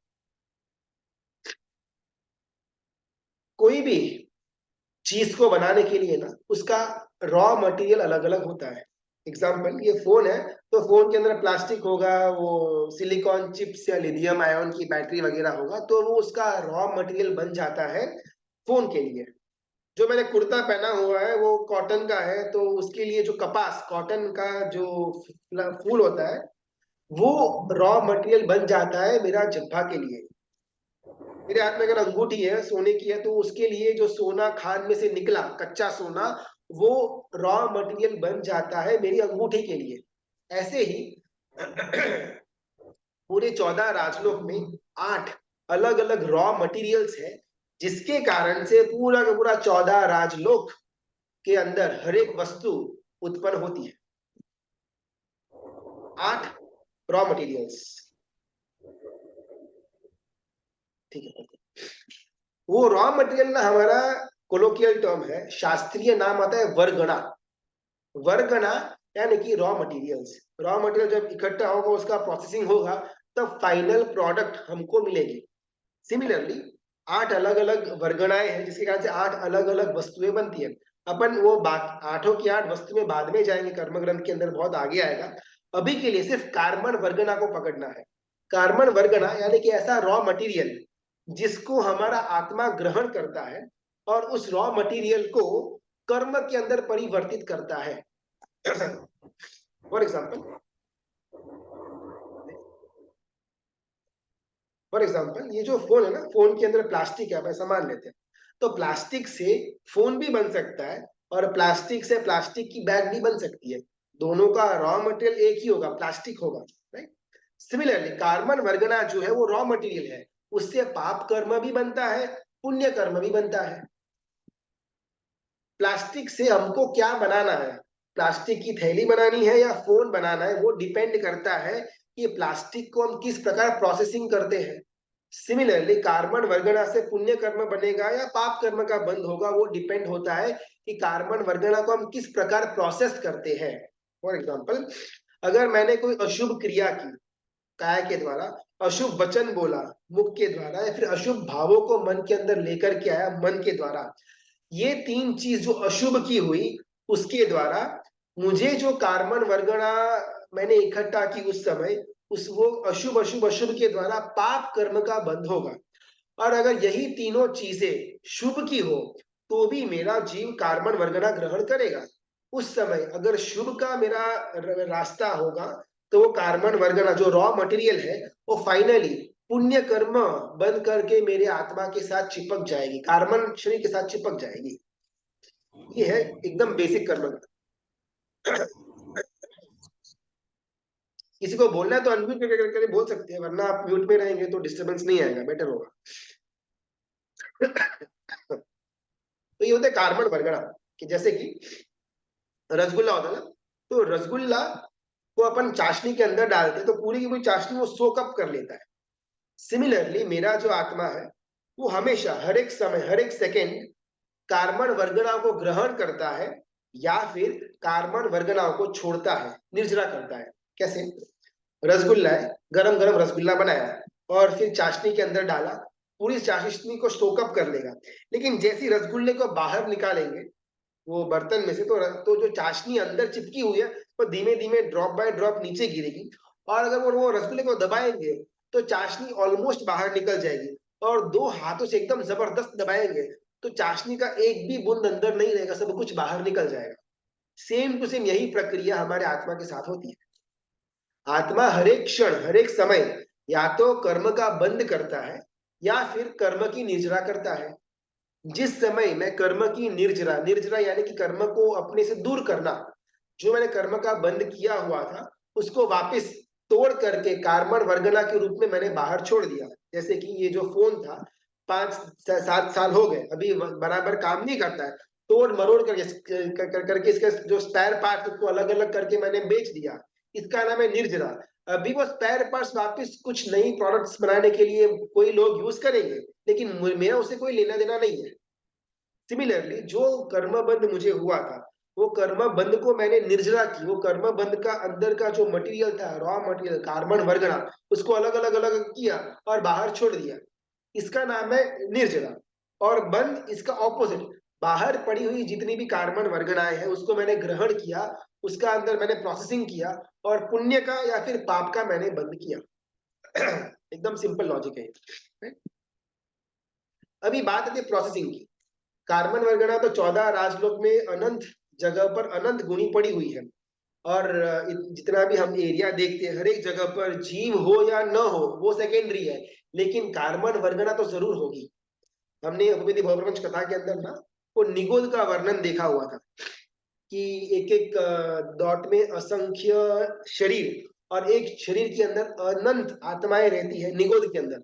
कोई भी चीज को बनाने के लिए ना उसका रॉ मटेरियल अलग अलग होता है। एग्जाम्पल, ये फोन है तो फोन के अंदर प्लास्टिक होगा, वो सिलिकॉन चिप्स या लिथियम आयन की बैटरी वगैरह होगा, तो वो उसका रॉ मटेरियल बन जाता है फोन के लिए। जो मैंने कुर्ता पहना हुआ है वो कॉटन का है तो उसके लिए जो कपास कॉटन का जो फूल होता है वो रॉ मटेरियल बन जाता है मेरा जब्बा के लिए। मेरे हाथ में अगर अंगूठी है सोने की है तो उसके लिए जो सोना खान में से निकला कच्चा सोना वो रॉ मटेरियल बन जाता है मेरी अंगूठी के लिए। ऐसे ही पूरे 14 राजलोक में 8 अलग अलग रॉ मटेरियल्स है जिसके कारण से पूरा का पूरा 14 राजलोक के अंदर हर एक वस्तु उत्पन्न होती है। 8 रॉ मटेरियल्स, ठीक है। वो रॉ मटेरियल ना हमारा कोलोकियल टर्म है, शास्त्रीय नाम आता है वर्गणा। वर्गणा यानी कि रॉ मटेरियल्स। रॉ मटेरियल जब इकट्ठा होगा उसका प्रोसेसिंग होगा तब फाइनल प्रोडक्ट हमको मिलेगी। सिमिलरली 8 अलग अलग वर्गणाएं हैं जिसके कारण से 8 अलग अलग वस्तुएं बनती है। अपन वो आठों की 8 वस्तुएं बाद में जाएंगे, कर्म ग्रंथ के अंदर बहुत आगे आएगा। अभी के लिए सिर्फ कार्बन वर्गणा को पकड़ना है। कार्बन वर्गणा यानी कि ऐसा रॉ मटेरियल जिसको हमारा आत्मा ग्रहण करता है और उस रॉ मटेरियल को कर्म के अंदर परिवर्तित करता है। फॉर एग्जाम्पल ये जो फोन है ना, फोन के अंदर प्लास्टिक है, अपन सामान लेते हैं तो प्लास्टिक से फोन भी बन सकता है और प्लास्टिक से प्लास्टिक की बैग भी बन सकती है। दोनों का रॉ मटेरियल एक ही होगा, प्लास्टिक होगा, राइट। सिमिलरली कार्बन वर्गना जो है वो रॉ मटेरियल है, उससे पाप कर्म भी बनता है, पुण्य कर्म भी बनता है। प्लास्टिक से हमको क्या बनाना है, प्लास्टिक की थैली बनानी है या फोन बनाना है, वो डिपेंड करता है कि प्लास्टिक को हम किस प्रकार प्रोसेसिंग करते हैं। सिमिलरली कार्बन वर्गना से पुण्य कर्म बनेगा या पाप कर्म का बंध होगा, वो डिपेंड होता है कि कार्बन वर्गना को हम किस प्रकार प्रोसेस करते हैं। फॉर एग्जाम्पल, अगर मैंने कोई अशुभ क्रिया की काय के द्वारा, अशुभ वचन बोला मुख के द्वारा, या फिर अशुभ भावों को मन के अंदर लेकर के आया मन के द्वारा, ये 3 चीज जो अशुभ की हुई उसके द्वारा मुझे जो कार्बन वर्गणा मैंने इकट्ठा की उस समय, उस वो अशुभ अशुभ अशुभ के द्वारा पाप कर्म का बंध होगा। और अगर यही तीनों चीजें शुभ की हो तो भी मेरा जीव कार्बन वर्गणा ग्रहण करेगा। उस समय अगर शुभ का मेरा रास्ता होगा तो वो कार्बन वर्गणा जो रॉ मटेरियल है वो फाइनली पुण्य कर्म बंद करके मेरे आत्मा के साथ चिपक जाएगी, कार्बन शरीर के साथ चिपक जाएगी। ये है एकदम बेसिक कर्म। किसी को बोलना है तो अनम्यूट करके बोल सकते हैं, वरना आप म्यूट में रहेंगे तो डिस्टरबेंस नहीं आएगा, बेटर होगा। तो ये होता है कार्बन वर्गणा, कि जैसे कि रसगुल्ला होता है ना, तो रसगुल्ला को अपन चाशनी के अंदर डालते हैं तो पूरी की पूरी चाशनी वो सोक अप कर लेता है। सिमिलरली मेरा जो आत्मा है वो हमेशा हर एक समय हर एक सेकेंड कार्बन वर्गणाओं को ग्रहण करता है या फिर कार्बन वर्गणाओं को छोड़ता है, निर्जरा करता है। कैसे? रसगुल्ला है, गरम गरम रसगुल्ला बनाया और फिर चाशनी के अंदर डाला, पूरी चाशनी को स्टोकअप कर लेगा, लेकिन जैसे ही रसगुल्ले को बाहर निकालेंगे वो बर्तन में से, तो जो चाशनी अंदर चिपकी हुई है वो धीमे धीमे ड्रॉप बाय ड्रॉप नीचे गिरेगी, और अगर वो रसगुल्ले को दबाएंगे तो चाशनी ऑलमोस्ट बाहर निकल जाएगी, और दो हाथों से एकदम जबरदस्त दबाएंगे तो चाशनी का एक भी बूंद अंदर नहीं रहेगा, सब कुछ बाहर निकल जाएगा। सेम टू सेम यही प्रक्रिया हमारे आत्मा के साथ होती है। आत्मा हर एक क्षण हर एक समय या तो कर्म का बंध करता है या फिर कर्म की निर्जरा करता है। जिस समय मैं कर्म की निर्जरा, निर्जरा यानी कि कर्म को अपने से दूर करना, जो मैंने कर्म का बंद किया हुआ था उसको वापस तोड़ करके कार्बन वर्गना के रूप में मैंने बाहर छोड़ दिया। जैसे कि ये जो फोन था 5-7 साल हो गए, अभी बराबर काम नहीं करता है, तोड़ मरोड़ करके इसके जो स्पेयर पार्ट उसको अलग अलग करके मैंने बेच दिया, इसका नाम है निर्जरा। अभी वो स्पेयर पार्ट्स वापस कुछ नई प्रोडक्ट्स बनाने के लिए कोई लोग यूज करेंगे, लेकिन मेरा उससे कोई लेना देना नहीं है। सिमिलरली जो कर्म बंध मुझे हुआ था वो कर्म बंध को मैंने निर्जरा की, वो कर्म बंध का अंदर का जो मटेरियल था, रॉ मटेरियल कार्बन वर्गना, उसको अलग अलग अलग किया और बाहर छोड़ दिया, इसका नाम है निर्जरा। और बंध इसका ऑपोजिट, बाहर पड़ी हुई जितनी भी कार्बन वर्गनाएं हैं उसको मैंने ग्रहण किया, उसका अंदर मैंने प्रोसेसिंग किया और पुण्य का या फिर पाप का मैंने बंद किया। एकदम सिंपल लॉजिक है। अभी बात आती है प्रोसेसिंग की। कार्बन वर्गना तो 14 राजलोक में अनंत जगह पर अनंत गुणी पड़ी हुई है, और जितना भी हम एरिया देखते हैं हर एक जगह पर जीव हो या न हो वो सेकेंडरी है, लेकिन कार्बन वर्गना तो जरूर होगी। हमने उपवेदी भवप्रपंच कथा के अंदर ना वो निगोद का वर्णन देखा हुआ था कि एक एक डॉट में असंख्य शरीर और एक शरीर के अंदर अनंत आत्माएं रहती है निगोद के अंदर।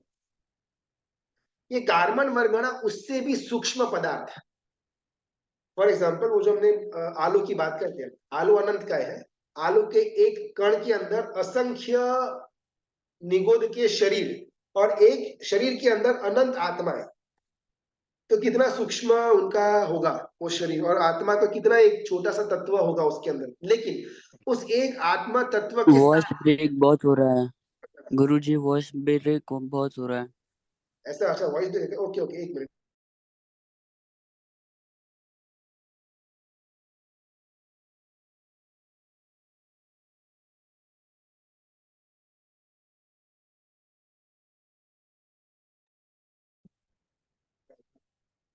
ये कार्बन वर्गना उससे भी सूक्ष्म पदार्थ है। फॉर एग्जाम्पल वो जो हमने आलू की बात करते हैं, आलू अनंत का है, आलू के एक कण के अंदर असंख्य निगोद के शरीर और एक शरीर के अंदर अनंत आत्मा है, तो कितना सूक्ष्म उनका होगा वो शरीर, और आत्मा तो कितना एक छोटा सा तत्व होगा उसके अंदर, लेकिन उस एक आत्मा तत्व के वॉइस साथ ब्रेक बहुत हो रहा है गुरुजी, वॉइस ब्रेक बहुत हो रहा है। ऐसा। अच्छा वॉइस ब्रेक, ओके ओके, एक मिनट।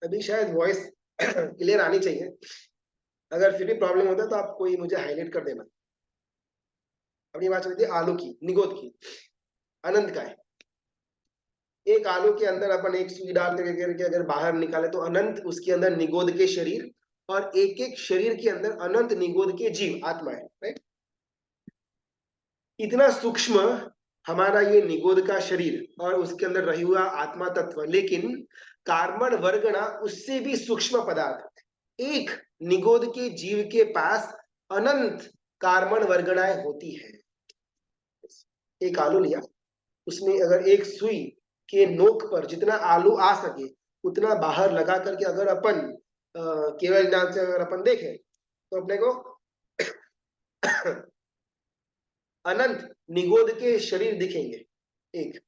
अभी शायद वॉइस क्लियर आनी चाहिए, अगर फिर भी प्रॉब्लम होता है तो आप कोई मुझे हाईलाइट कर देना। अपनी बात चलती है आलू की, निगोद की, अनंत का है। एक आलू के अंदर अपन एक सुई डाल करके अगर बाहर निकाले तो अनंत उसके अंदर निगोद के शरीर, और एक एक शरीर के अंदर अनंत निगोद के जीव आत्मा है, राइट। इतना सूक्ष्म हमारा ये निगोद का शरीर और उसके अंदर रही हुआ आत्मा तत्व, लेकिन कार्बन वर्गना उससे भी सूक्ष्म पदार्थ। एक निगोद के जीव के पास अनंत कार्बन वर्गनाएं होती है। एक आलू लिया, उसमें अगर एक सुई के नोक पर जितना आलू आ सके उतना बाहर लगा करके अगर अपन केवल ध्यान से अगर अपन देखें तो अपने को अनंत निगोद के शरीर दिखेंगे। एक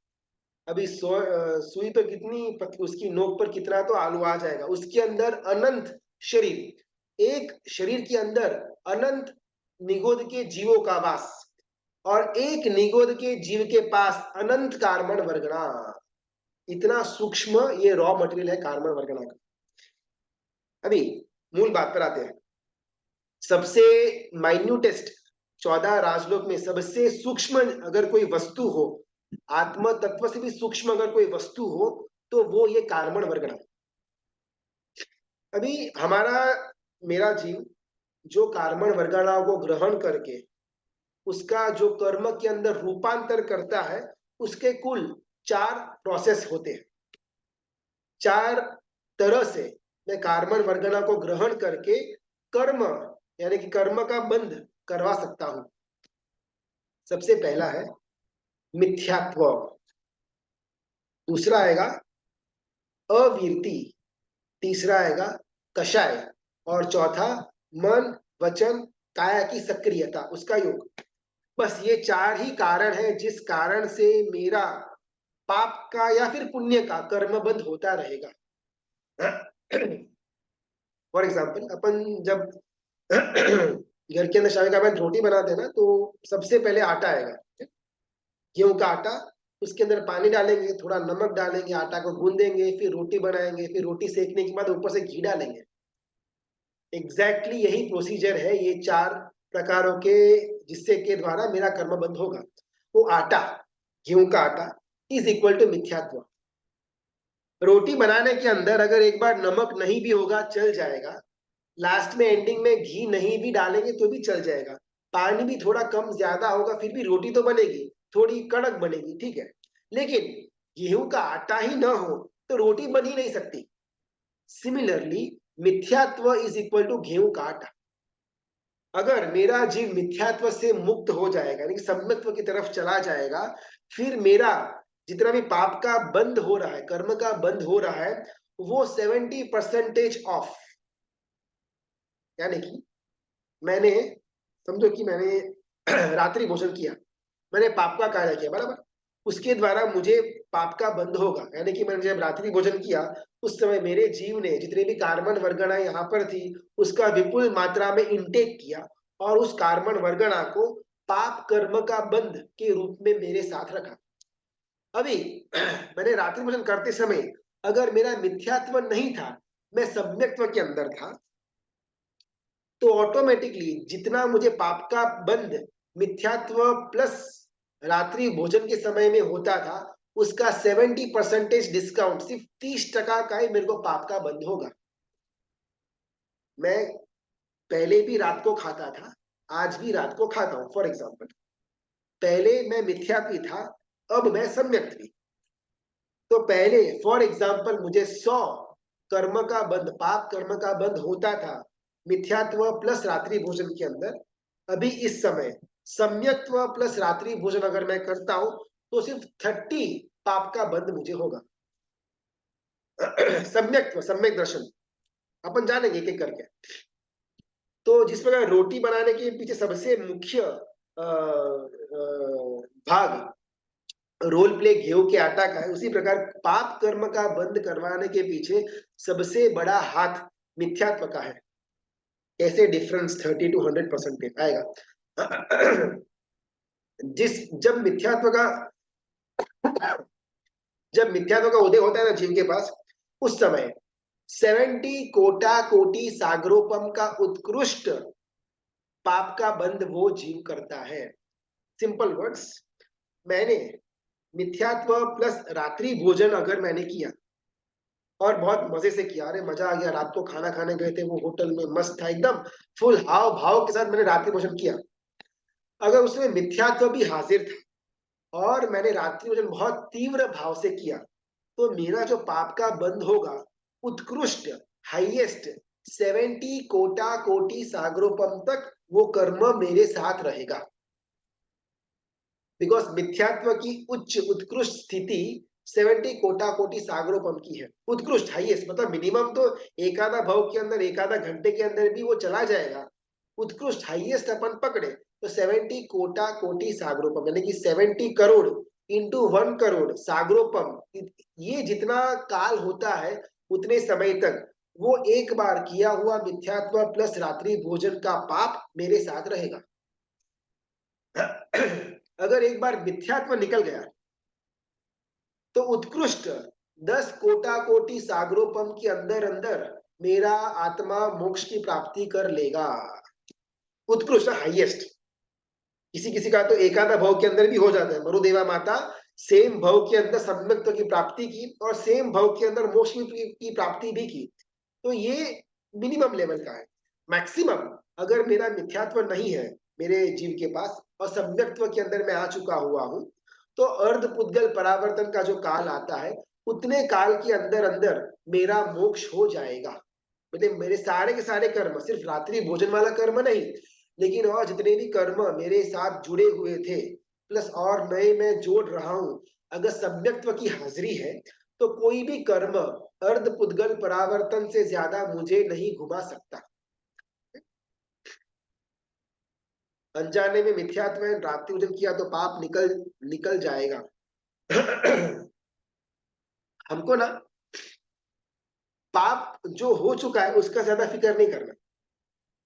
अभी सुई तो कितनी उसकी नोक पर कितना तो आलू आ जाएगा, उसके अंदर अनंत शरीर, एक शरीर के अंदर अनंत निगोद के जीवों का वास, और एक निगोद के जीव के पास अनंत कार्बन वर्गना। इतना सूक्ष्म ये रॉ मटेरियल है कार्बन वर्गना का। अभी मूल बात पर आते हैं। सबसे माइन्यूटेस्ट 14 राजलोक में सबसे सूक्ष्म अगर कोई वस्तु हो, आत्म तत्व से भी सूक्ष्म अगर कोई वस्तु हो तो वो ये कार्बन वर्गना। अभी हमारा मेरा जीव जो कार्बन वर्गनाओं को ग्रहण करके उसका जो कर्म के अंदर रूपांतर करता है, उसके कुल 4 प्रोसेस होते हैं। 4 तरह से मैं कार्बन वर्गना को ग्रहण करके कर्म यानी कि कर्म का बंध करवा सकता हूं। सबसे पहला है मिथ्यात्व, दूसरा आएगा अवीरति, तीसरा आएगा कषाय, और चौथा मन वचन काया की सक्रियता, उसका योग। बस ये 4 ही कारण है जिस कारण से मेरा पाप का या फिर पुण्य का कर्मबंध होता रहेगा। फॉर एग्जाम्पल, अपन जब घर के अंदर शादी का बाद रोटी बनाते हैं ना, तो सबसे पहले आटा आएगा, गेहूं का आटा, उसके अंदर पानी डालेंगे, थोड़ा नमक डालेंगे, आटा को गूंदेंगे, फिर रोटी बनाएंगे, फिर रोटी सेकने के बाद ऊपर से घी डालेंगे। एग्जैक्टली यही प्रोसीजर है ये 4 प्रकारों के, जिससे के द्वारा मेरा कर्म बंद होगा। वो आटा, गेहूं का आटा इज इक्वल टू मिथ्यात्व। रोटी बनाने के अंदर अगर एक बार नमक नहीं भी होगा चल जाएगा, लास्ट में एंडिंग में घी नहीं भी डालेंगे तो भी चल जाएगा, पानी भी थोड़ा कम ज्यादा होगा फिर भी रोटी तो बनेगी, थोड़ी कड़क बनेगी, ठीक है। लेकिन गेहूं का आटा ही ना हो तो रोटी बन ही नहीं सकती। सिमिलरली मिथ्यात्व इज इक्वल टू गेहूं का आटा। अगर मेरा जीव मिथ्यात्व से मुक्त हो जाएगा, यानी कि सम्यक्त्व की तरफ चला जाएगा, फिर मेरा जितना भी पाप का बंध हो रहा है, कर्म का बंध हो रहा है, वो 70% ऑफ। यानी कि मैंने, समझो कि मैंने रात्रि भोजन किया, मैंने पाप का कार्य किया, बराबर, उसके द्वारा मुझे पाप का बंध होगा। यानी कि मैंने जब रात्रि भोजन किया उस समय मेरे जीव ने जितने भी कार्बन वर्गना यहाँ पर थी उसका विपुल मात्रा में इंटेक किया, और उस कार्बन वर्गना को पाप कर्म का बंध के रूप में मेरे साथ रखा। अभी मैंने रात्रि भोजन करते समय अगर मेरा मिथ्यात्व नहीं था, मैं सम्यक्त्व के अंदर था, तो ऑटोमेटिकली जितना मुझे पाप का बंध मिथ्यात्व प्लस रात्रि भोजन के समय में होता था, उसका 70% डिस्काउंट, सिर्फ 30% का ही मेरे को पाप का बंध होगा। मैं पहले भी रात को खाता था, आज भी रात को खाता हूं। फॉर एग्जाम्पल, पहले मैं मिथ्यात्वी था, अब मैं सम्यक्त्वी। तो पहले फॉर एग्जाम्पल मुझे 100 कर्म का बंध, पाप कर्म का बंध होता था मिथ्यात्व प्लस रात्रि भोजन के अंदर। अभी इस समय सम्यक्त्व प्लस रात्रि भोजन अगर मैं करता हूं तो सिर्फ 30 पाप का बंध मुझे होगा। सम्यक्त्व, सम्यक दर्शन अपन जानेंगे एक एक करके। तो जिस प्रकार रोटी बनाने के पीछे सबसे मुख्य भाग रोल प्ले गेहूं के आटा का है, उसी प्रकार पाप कर्म का बंद करवाने के पीछे सबसे बड़ा हाथ मिथ्यात्व का है। कैसे डिफरेंस 30 to 100% आएगा। जब मिथ्यात्व का उदय होता है ना जीव के पास, उस समय 70 कोटा कोटि सागरोपम का उत्कृष्ट पाप का बंध वो जीव करता है। सिंपल वर्ड्स, मैंने मिथ्यात्व प्लस रात्रि भोजन अगर मैंने किया और बहुत मजे से किया, अरे मजा आ गया, रात को खाना खाने गए थे, वो होटल में मस्त था, एकदम फुल हाव भाव के साथ मैंने रात्रि भोजन किया, अगर उसमें मिथ्यात्व भी हाजिर था और मैंने रात्रि भोजन बहुत तीव्र भाव से किया, तो मेरा जो पाप का बंध होगा उत्कृष्ट हाईएस्ट 70 कोटा कोटि सागरोपम तक वो कर्म मेरे साथ रहेगा। बिकॉज मिथ्यात्व की उच्च उत्कृष्ट स्थिति 70 कोटा कोटि सागरोपम की है। उत्कृष्ट हाईएस्ट मतलब मिनिमम तो एक आधा भाव के अंदर, एक आधा घंटे के अंदर भी वो चला जाएगा। उत्कृष्ट हाईएस्ट अपन पकड़े तो 70 कोटा कोटि सागरोपम, यानी कि 70 करोड़ इंटू 1 करोड़ सागरोपम, ये जितना काल होता है उतने समय तक वो एक बार किया हुआ मिथ्यात्व प्लस रात्रि भोजन का पाप मेरे साथ रहेगा। अगर एक बार मिथ्यात्व निकल गया तो उत्कृष्ट 10 कोटा कोटि सागरोपम के अंदर अंदर मेरा आत्मा मोक्ष की प्राप्ति कर लेगा। उत्कृष्ट हाईएस्ट, किसी किसी का तो एकादा भाव के अंदर भी हो जाता है। मरुदेवा माता सेम भाव के अंदर सम्यक्त्व की प्राप्ति की और सेम भाव के अंदर मोक्ष की प्राप्ति भी की, तो ये मिनिमम लेवल का है। मैक्सिमम अगर मेरा मिथ्यात्व नहीं है मेरे जीव के पास और सम्यक्त्व के अंदर मैं आ चुका हुआ हूं, तो अर्ध पुद्गल परावर्तन का जो काल आता है उतने काल के अंदर अंदर मेरा मोक्ष हो जाएगा। मतलब मेरे सारे के सारे कर्म, सिर्फ रात्रि भोजन वाला कर्म नहीं, लेकिन और जितने भी कर्म मेरे साथ जुड़े हुए थे प्लस और नए मैं जोड़ रहा हूं, अगर सम्यक्त्व की हाजिरी है तो कोई भी कर्म अर्ध पुद्गल परावर्तन से ज्यादा मुझे नहीं घुमा सकता। अनजाने में मिथ्यात्व रात्रि भोजन किया तो पाप निकल जाएगा। हमको ना पाप जो हो चुका है उसका ज्यादा फिक्र नहीं करना,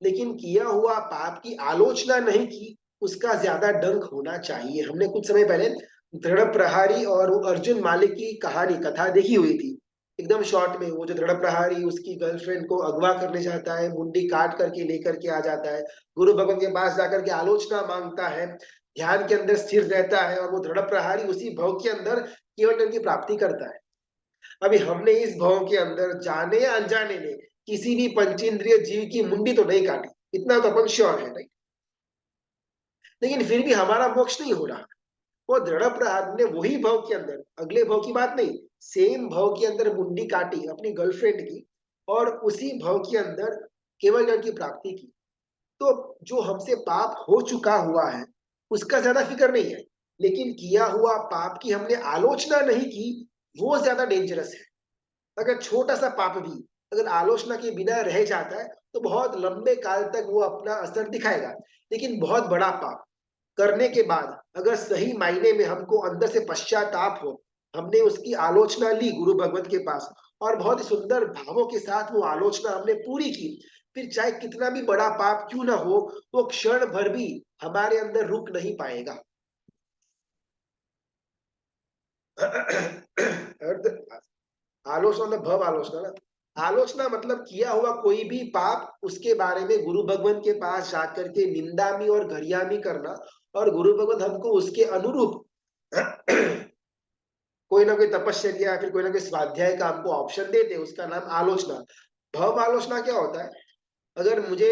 लेकिन किया हुआ पाप की आलोचना नहीं की उसका ज्यादा डंक होना चाहिए। हमने कुछ समय पहले दृढ़ प्रहारी और अर्जुन मालिक की कहानी कथा देखी हुई थी, एकदम शॉर्ट में। वो जो दृढ़ प्रहारी उसकी गर्लफ्रेंड को अगवा करने जाता है, मुंडी काट करके लेकर के आ जाता है, गुरु भगवान के पास जाकर के आलोचना मांगता है, ध्यान के अंदर स्थिर रहता है और वो दृढ़ प्रहारी उसी भव के अंदर केवल की प्राप्ति करता है। अभी हमने इस भव के अंदर जाने या अनजाने में किसी भी पंचेंद्रिय जीव की मुंडी तो नहीं काटी, इतना तो अपन श्योर है, नहीं। लेकिन फिर भी हमारा मोक्ष नहीं हो रहा। वो दृढ़ प्रहार ने वही भव के अंदर, अगले भव की बात नहीं, सेम भव के अंदर मुंडी काटी अपनी गर्लफ्रेंड की और उसी भव के अंदर केवल ज्ञान की प्राप्ति की। तो जो हमसे पाप हो चुका हुआ है उसका ज्यादा फिक्र नहीं है, लेकिन किया हुआ पाप की हमने आलोचना नहीं की, वो ज्यादा डेंजरस है। अगर छोटा सा पाप भी अगर आलोचना के बिना रह जाता है तो बहुत लंबे काल तक वो अपना असर दिखाएगा, लेकिन बहुत बड़ा पाप करने के बाद अगर सही मायने में हमको अंदर से पश्चाताप हो, हमने उसकी आलोचना ली गुरु भगवत के पास और बहुत ही सुंदर भावों के साथ वो आलोचना हमने पूरी की, फिर चाहे कितना भी बड़ा पाप क्यों ना हो वो क्षण भर भी हमारे अंदर रुक नहीं पाएगा। आलोचना मतलब भव आलोचना ना, आलोचना मतलब किया हुआ कोई भी पाप उसके बारे में गुरु भगवान के पास जाकर के निंदामी और गरियामी करना, और गुरु भगवान हमको उसके अनुरूप कोई ना कोई तपस्या फिर कोई ना कोई स्वाध्याय का हमको ऑप्शन देते, उसका नाम आलोचना। भव आलोचना क्या होता है, अगर मुझे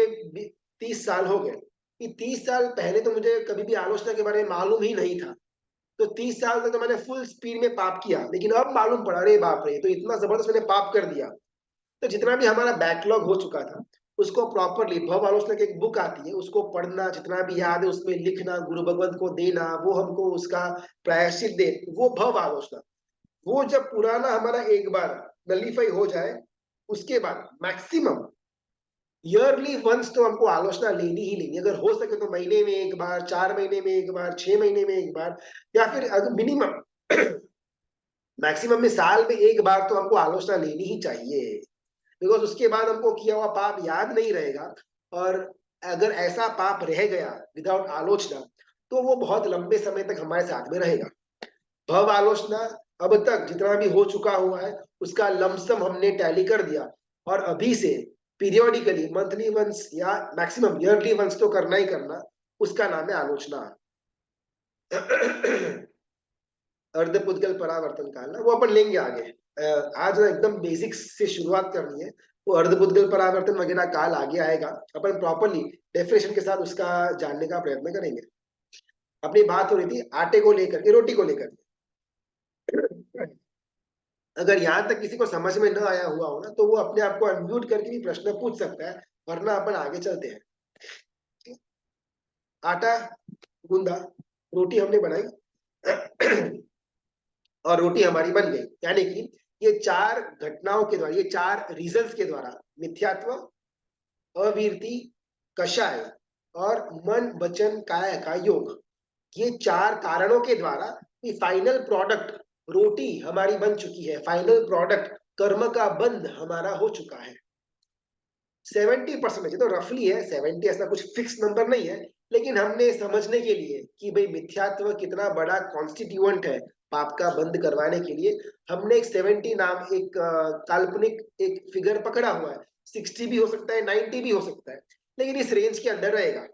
30 साल हो गए, कि 30 साल पहले तो मुझे कभी भी आलोचना के बारे में मालूम ही नहीं था, तो 30 साल तक तो मैंने फुल स्पीड में पाप किया, लेकिन अब मालूम पड़ा अरे बाप रे तो इतना जबरदस्त मैंने पाप कर दिया। तो जितना भी हमारा बैकलॉग हो चुका था उसको प्रॉपरली, भव आलोचना की एक बुक आती है उसको पढ़ना, जितना भी याद है उसमें लिखना, गुरु भगवंत को देना, वो हमको उसका प्रायश्चित दे, वो भव आलोचना। वो जब पुराना हमारा एक बार नलीफाई हो जाए उसके बाद मैक्सिमम ईयरली वंस तो हमको आलोचना लेनी ही लेनी, अगर हो सके तो महीने में एक बार, 4 महीने में एक बार, 6 महीने में एक बार, या फिर अगर मिनिमम मैक्सिमम में साल में एक बार तो हमको आलोचना लेनी ही चाहिए, बिकॉज उसके बाद हमको किया हुआ पाप याद नहीं रहेगा। और अगर ऐसा पाप रह गया विदाउट आलोचना तो वो बहुत लंबे समय तक हमारे साथ में रहेगा। भव आलोचना अब तक जितना भी हो चुका हुआ है उसका लमसम हमने टैली कर दिया, और अभी से पीरियोडिकली मंथली वंस या मैक्सिमम ईयरली वंस तो करना ही करना, उसका नाम है आलोचना। अर्धपुद्गल परावर्तन काल ना, वो अपन लेंगे आगे। आज ना एकदम बेसिक्स से शुरुआत करनी है, वो अर्धपुद्गल परावर्तन वगैरह काल आगे आएगा, अपन प्रॉपरली डेफिनेशन के साथ उसका जानने का प्रयत्न करेंगे। अपनी बात हो रही थी आटे को लेकर के, रोटी को लेकर। अगर यहाँ तक किसी को समझ में न आया हुआ हो ना तो वो अपने आप को अनम्यूट करके भी प्रश्न पूछ सकता है, वरना अपन आगे चलते हैं। आटा गूंदा, रोटी हमने बनाई और रोटी हमारी बन गई, यानी कि ये 4 घटनाओं के द्वारा, ये 4 रीजंस के द्वारा, मिथ्यात्व, अवीरति, कषाय और मन वचन काया का योग, ये 4 कारणों के द्वारा फाइनल प्रोडक्ट रोटी हमारी बन चुकी है, फाइनल प्रोडक्ट कर्म का बंध हमारा हो चुका है। 70% तो रफली है, 70 ऐसा कुछ फिक्स नंबर नहीं है, लेकिन हमने समझने के लिए कि भाई मिथ्यात्व कितना बड़ा कॉन्स्टिट्यूएंट है पाप का बंद करवाने के लिए, हमने एक 70 नाम एक काल्पनिक एक फिगर पकड़ा हुआ है। 60 भी हो सकता है, 90 भी हो सकता है, लेकिन इस रेंज के अंदर रहेगा।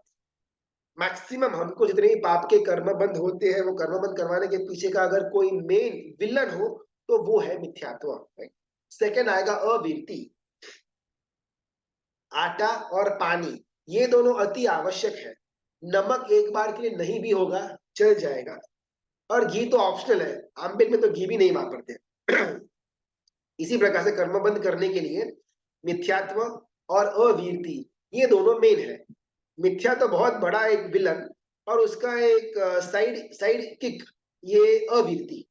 मैक्सिमम हमको जितने भी पाप के कर्म बंद होते हैं, वो कर्म बंद करवाने के पीछे का अगर कोई मेन विलन हो तो वो है मिथ्यात्व। सेकंड आएगा अवीरति, आटा और पानी, ये दोनों अति आवश्यक है। नमक एक बार के लिए नहीं भी होगा चल जाएगा, और घी तो ऑप्शनल है, आमलेट में तो घी भी नहीं वापरते। इसी प्रकार से कर्म बंद करने के लिए मिथ्यात्व और अवीरति, ये दोनों मेन है। मिथ्या तो बहुत बड़ा एक विलन और उसका एक साइड किक ये अवीरति।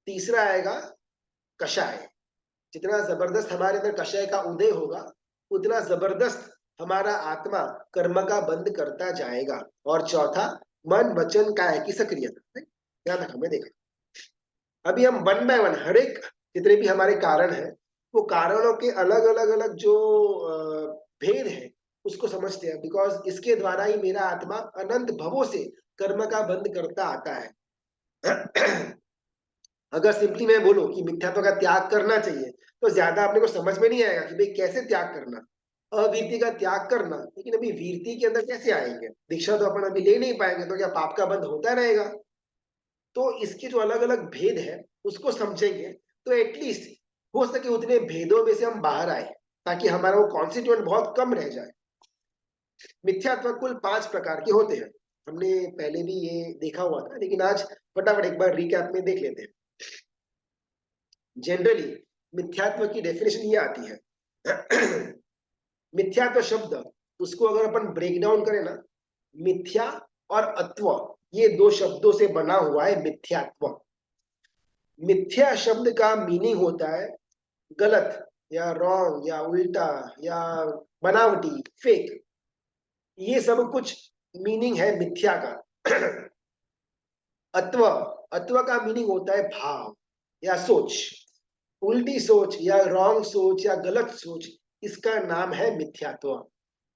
तीसरा आएगा कषाय। जितना जबरदस्त हमारे अंदर कषाय का उदय होगा उतना जबरदस्त हमारा आत्मा कर्म का बंद करता जाएगा। और चौथा मन वचन काया की सक्रियता। ध्यान रखा, मैं देखा अभी हम वन बाय वन हर एक जितने भी हमारे कारण हैं वो कारणों के अलग अलग अलग जो भेद है उसको समझते हैं। बिकॉज इसके द्वारा ही मेरा आत्मा अनंत भवों से कर्म का बंद करता आता है। अगर सिंपली मैं बोलूं कि मिथ्यात्व का त्याग करना चाहिए तो ज्यादा अपने को समझ में नहीं आएगा कि भाई कैसे त्याग करना, अवीरति का त्याग करना। लेकिन अभी वीरति के अंदर कैसे आएंगे, दीक्षा तो अपन अभी ले नहीं पाएंगे, तो क्या पाप का बंध होता रहेगा? तो इसके जो अलग अलग भेद है उसको समझेंगे तो एटलीस्ट हो सके उतने भेदों में से हम बाहर आए, ताकि हमारा वो कॉन्स्टिट्यूएंट बहुत कम रह जाए। मिथ्यात्व कुल 5 प्रकार के होते हैं। हमने पहले भी ये देखा हुआ था, लेकिन आज फटाफट एक बार रिकैप में देख लेते हैं। जनरली मिथ्यात्व की डेफिनेशन ये आती है। मिथ्यात्व शब्द उसको अगर अपन ब्रेक डाउन करें ना, मिथ्या और अत्व ये 2 शब्दों से बना हुआ है मिथ्यात्व। मिथ्या शब्द का मीनिंग होता है गलत या रॉन्ग या उल्टा या बनावटी, फेक, ये सब कुछ मीनिंग है मिथ्या का। अत्व, अत्व का मीनिंग होता है भाव या सोच, उल्टी सोच या रॉन्ग सोच या गलत सोच, इसका नाम है मिथ्यात्व।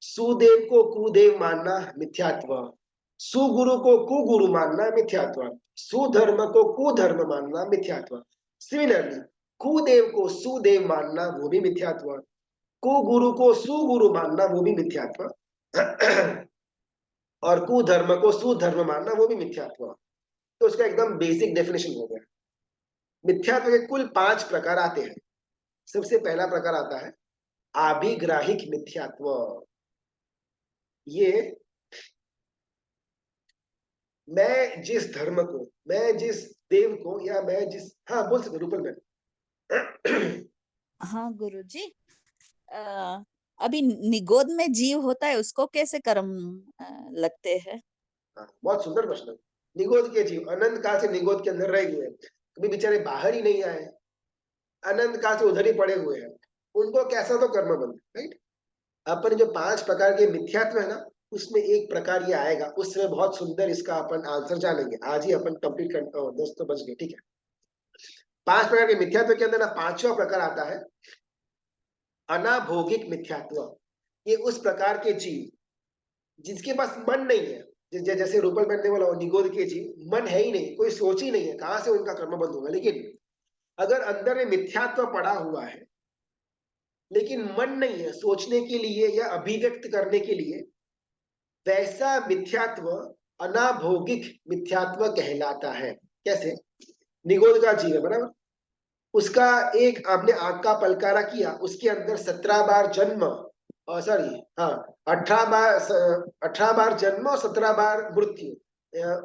सुदेव को कुदेव मानना मिथ्यात्व, सुगुरु को कुगुरु मानना मिथ्यात्व, सुधर्म को कुधर्म मानना मिथ्यात्व। सिमिलरली कुदेव को सुदेव मानना वो भी मिथ्यात्व, कुगुरु को सुगुरु मानना वो भी मिथ्यात्व, और कुधर्म को सुधर्म मानना वो भी मिथ्यात्व। तो उसका एकदम बेसिक डेफिनेशन हो गया। मिथ्यात्व के कुल 5 प्रकार आते हैं। सबसे पहला प्रकार आता है आभिग्राहिक मिथ्यात्व। ये मैं जिस धर्म को, मैं जिस देव को, या मैं जिस, हाँ बोल सकते रूपल में। हाँ गुरुजी, अभी निगोद में जीव होता है उसको कैसे कर्म लगते हैं? बहुत सुंदर प्रश्न। निगोद के जीव अनंत काल से निगोद के अंदर रहे हुए हैं, कभी बेचारे बाहर ही नहीं आए, अनंत काल से उधर ही पड़े हुए हैं, उनको कैसा तो कर्म बंद, राइट। अपन जो 5 प्रकार के मिथ्यात्व है ना, उसमें एक प्रकार ये आएगा, उस समय बहुत सुंदर इसका अपन आंसर जानेंगे। आज ही अपन कंप्लीट कर 10 तो बज गए, ठीक है। 5 प्रकार के मिथ्यात्व के अंदर ना 5वां प्रकार आता है अनाभोगिक मिथ्यात्व। ये उस प्रकार के जीव जिसके पास मन नहीं है, जैसे रूपल मैंने ने बोला निगोद के जीव मन है ही नहीं, कोई सोच ही नहीं है, कहां से उनका कर्म बंद होगा। लेकिन अगर अंदर में मिथ्यात्व पड़ा हुआ है लेकिन मन नहीं है सोचने के लिए या अभिव्यक्त करने के लिए, वैसा मिथ्यात्व अनाभोगिक मिथ्यात्व कहलाता है। कैसे? निगोद का जीव है बराबर, उसका एक आपने आंख का पलकारा किया, उसके अंदर 17 बार जन्म, सॉरी हाँ 18 बार जन्म और 17 बार मृत्यु